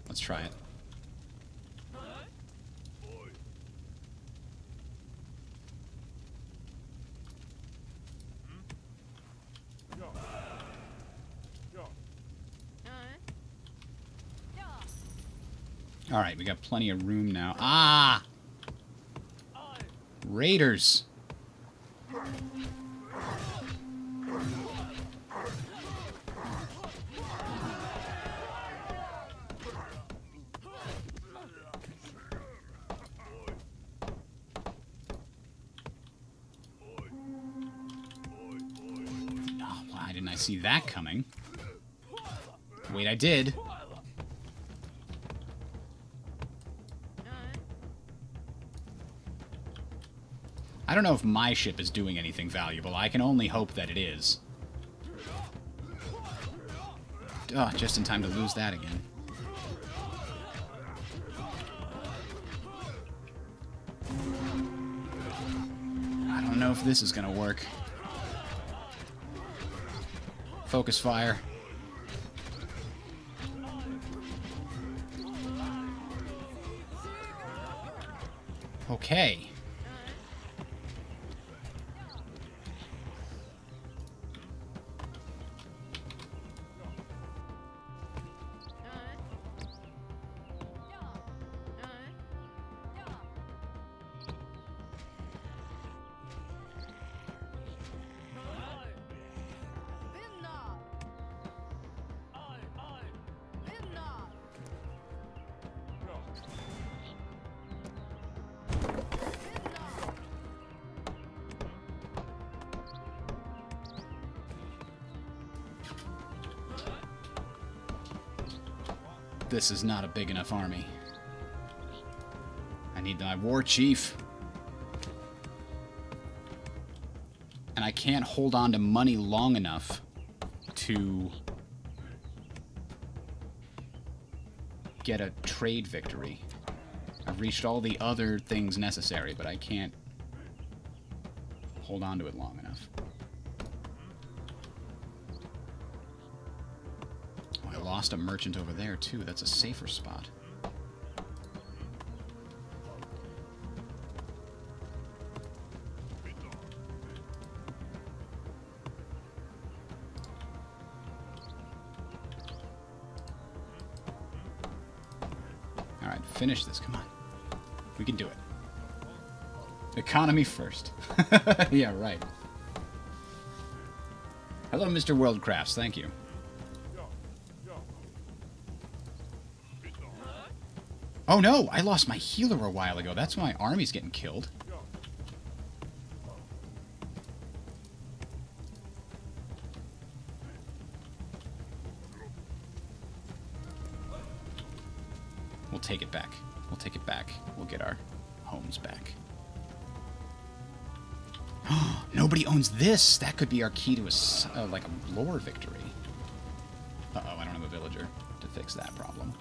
let's try it. Alright, we got plenty of room now. Ah! Raiders! Oh, why didn't I see that coming? Wait, I did. I don't know if my ship is doing anything valuable. I can only hope that it is. Oh, just in time to lose that again. I don't know if this is gonna work. Focus fire. Okay. This is not a big enough army. I need my war chief. And I can't hold on to money long enough to get a trade victory. I've reached all the other things necessary, but I can't hold on to it long enough. Oh, I lost a merchant over there, too. That's a safer spot. Alright, finish this. Come on. We can do it. Economy first. Yeah, right. Hello, Mr. Worldcrafts. Thank you. Oh no! I lost my healer a while ago. That's why my army's getting killed. We'll take it back. We'll take it back. We'll get our homes back. Nobody owns this! That could be our key to a, like a lore victory. Uh-oh, I don't have a villager to fix that problem.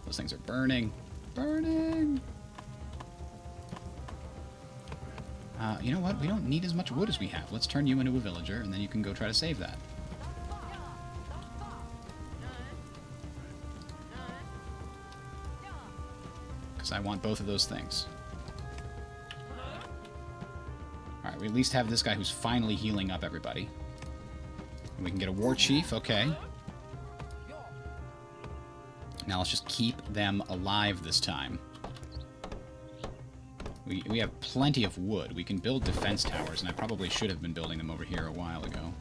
Those things are burning. Burning! You know what? We don't need as much wood as we have. Let's turn you into a villager, and then you can go try to save that. Because I want both of those things. Alright, we at least have this guy who's finally healing up everybody. And we can get a war chief, okay. Now let's just keep them alive this time. We have plenty of wood. We can build defense towers, and I probably should have been building them over here a while ago.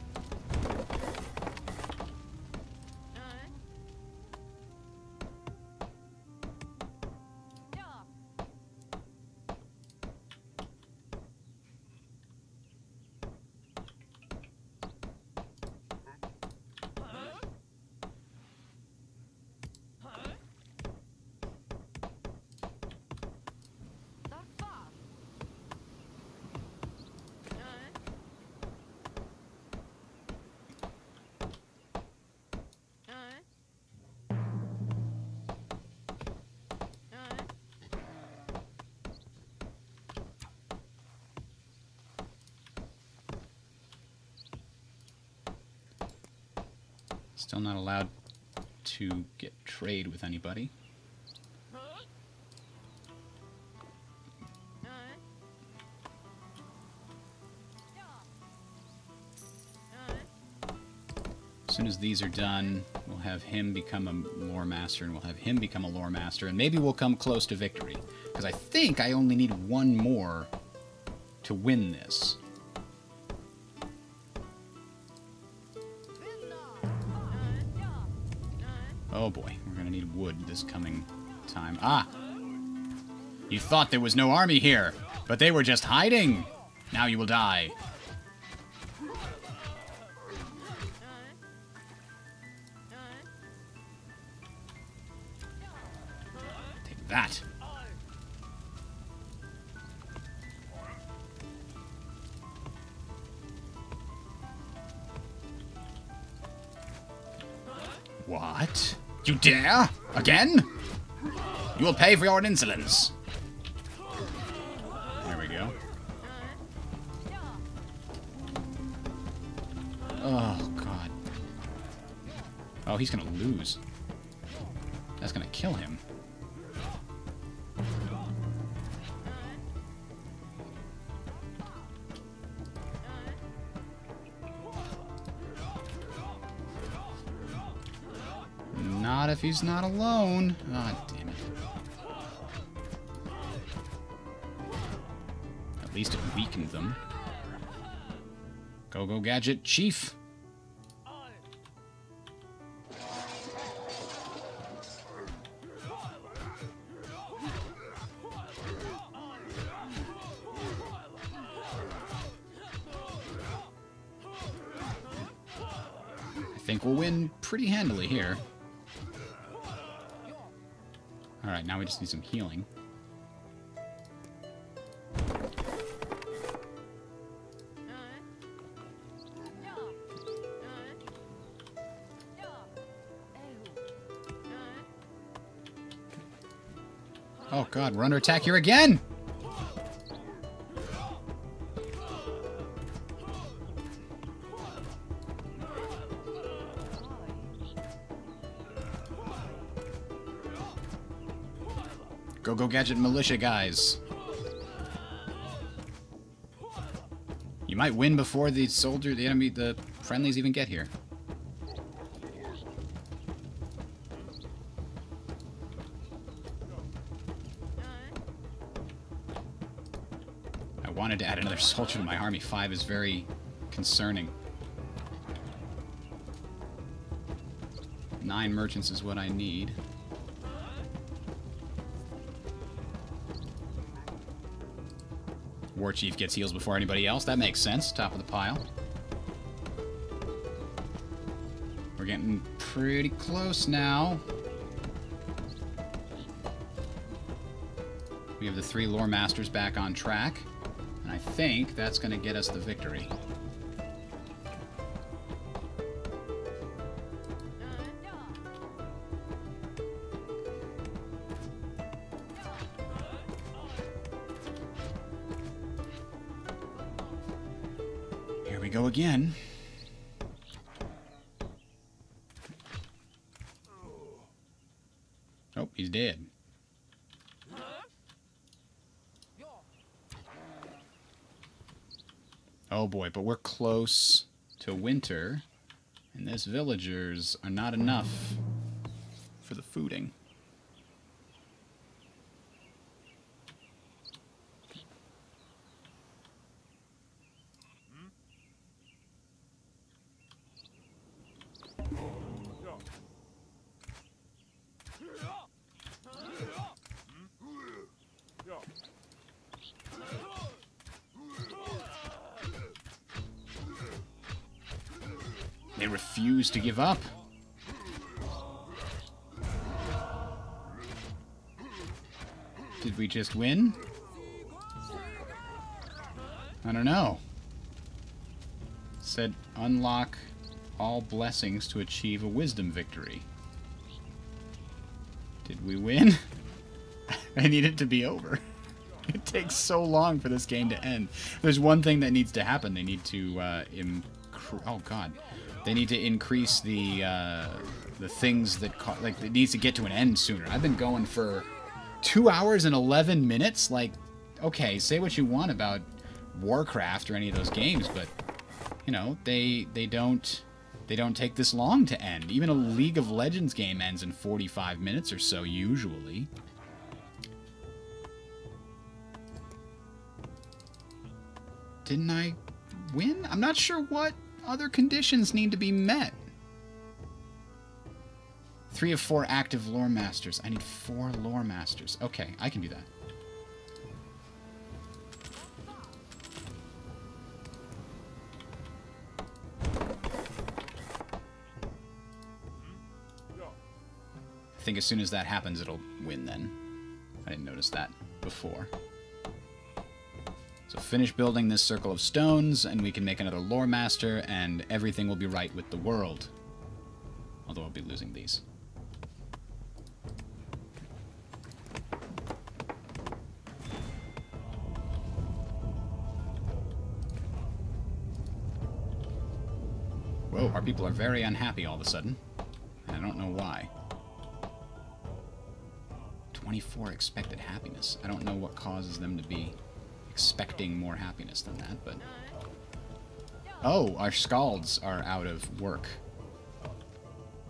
Still not allowed to get trade with anybody. As soon as these are done, we'll have him become a lore master, and we'll have him become a lore master, and maybe we'll come close to victory. Because I think I only need one more to win this. Oh boy, we're gonna need wood this coming time. Ah! You thought there was no army here, but they were just hiding! Now you will die. Take that. What? You dare? Again? You will pay for your insolence. There we go. Oh, God. Oh, he's gonna lose. That's gonna kill him. Not if he's not alone. Ah, damn it. At least it weakened them. Go, Gadget, Chief! I think we'll win pretty handily here. Alright, now we just need some healing. Oh god, we're under attack here again! Go Gadget militia guys. You might win before the friendlies even get here. I wanted to add another soldier to my army. 5 is very concerning. 9 merchants is what I need. War Chief gets heals before anybody else. That makes sense. Top of the pile. We're getting pretty close now. We have the 3 lore masters back on track. And I think that's going to get us the victory. Here we go again. Oh, he's dead. Oh boy, but we're close to winter, and these villagers are not enough for the fooding. They refuse to give up. Did we just win? I don't know. Said unlock all blessings to achieve a wisdom victory. Did we win? I need it to be over. It takes so long for this game to end. There's one thing that needs to happen. They need to oh god. They need to increase the things that like it needs to get to an end sooner. I've been going for 2 hours and 11 minutes. Like, okay, say what you want about Warcraft or any of those games, but you know, they don't take this long to end. Even a League of Legends game ends in 45 minutes or so usually. Didn't I win? I'm not sure what other conditions need to be met. 3 of 4 active lore masters. I need 4 lore masters. Okay, I can do that. I think as soon as that happens, it'll win then. I didn't notice that before. So finish building this circle of stones, and we can make another lore master, and everything will be right with the world. Although I'll be losing these. Whoa, our people are very unhappy all of a sudden. I don't know why. 24 expected happiness. I don't know what causes them to be expecting more happiness than that, but... Oh, our scalds are out of work.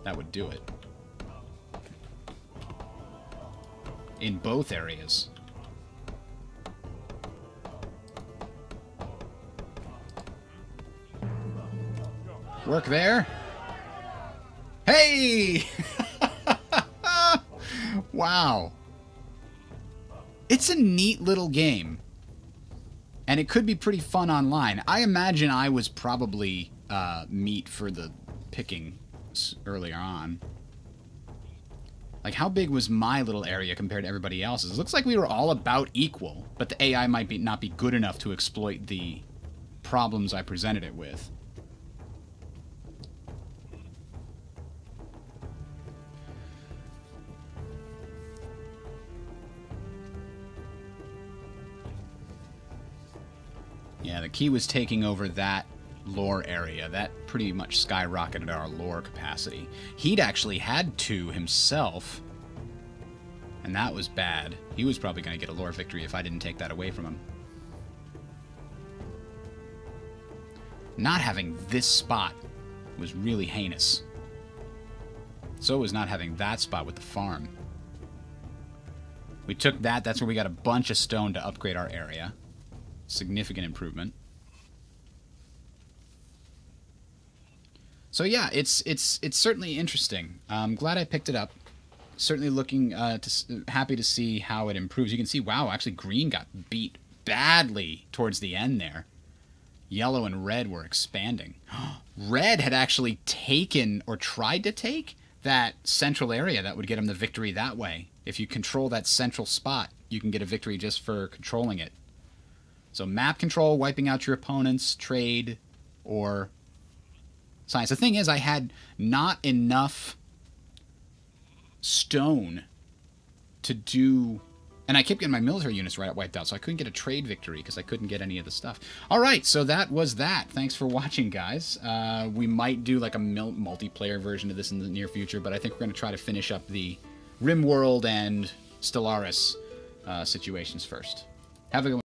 That would do it. In both areas. Work there. Hey! Wow. It's a neat little game. And it could be pretty fun online. I imagine I was probably meat for the picking earlier on. Like, how big was my little area compared to everybody else's? It looks like we were all about equal, but the AI might not be good enough to exploit the problems I presented it with. Yeah, the key was taking over that lore area. That pretty much skyrocketed our lore capacity. He'd actually had 2 himself, and that was bad. He was probably going to get a lore victory if I didn't take that away from him. Not having this spot was really heinous. So was not having that spot with the farm. We took that. That's where we got a bunch of stone to upgrade our area. Significant improvement. So yeah, it's certainly interesting. I'm glad I picked it up. Certainly looking happy to see how it improves. You can see, wow, actually green got beat badly towards the end there. Yellow and red were expanding. Red had actually taken or tried to take that central area. That would get him the victory that way. If you control that central spot, you can get a victory just for controlling it. So map control, wiping out your opponents, trade, or science. The thing is, I had not enough stone to do... And I kept getting my military units wiped out, so I couldn't get a trade victory because I couldn't get any of the stuff. All right, so that was that. Thanks for watching, guys. We might do like a multiplayer version of this in the near future, but I think we're going to try to finish up the RimWorld and Stellaris situations first. Have a good one.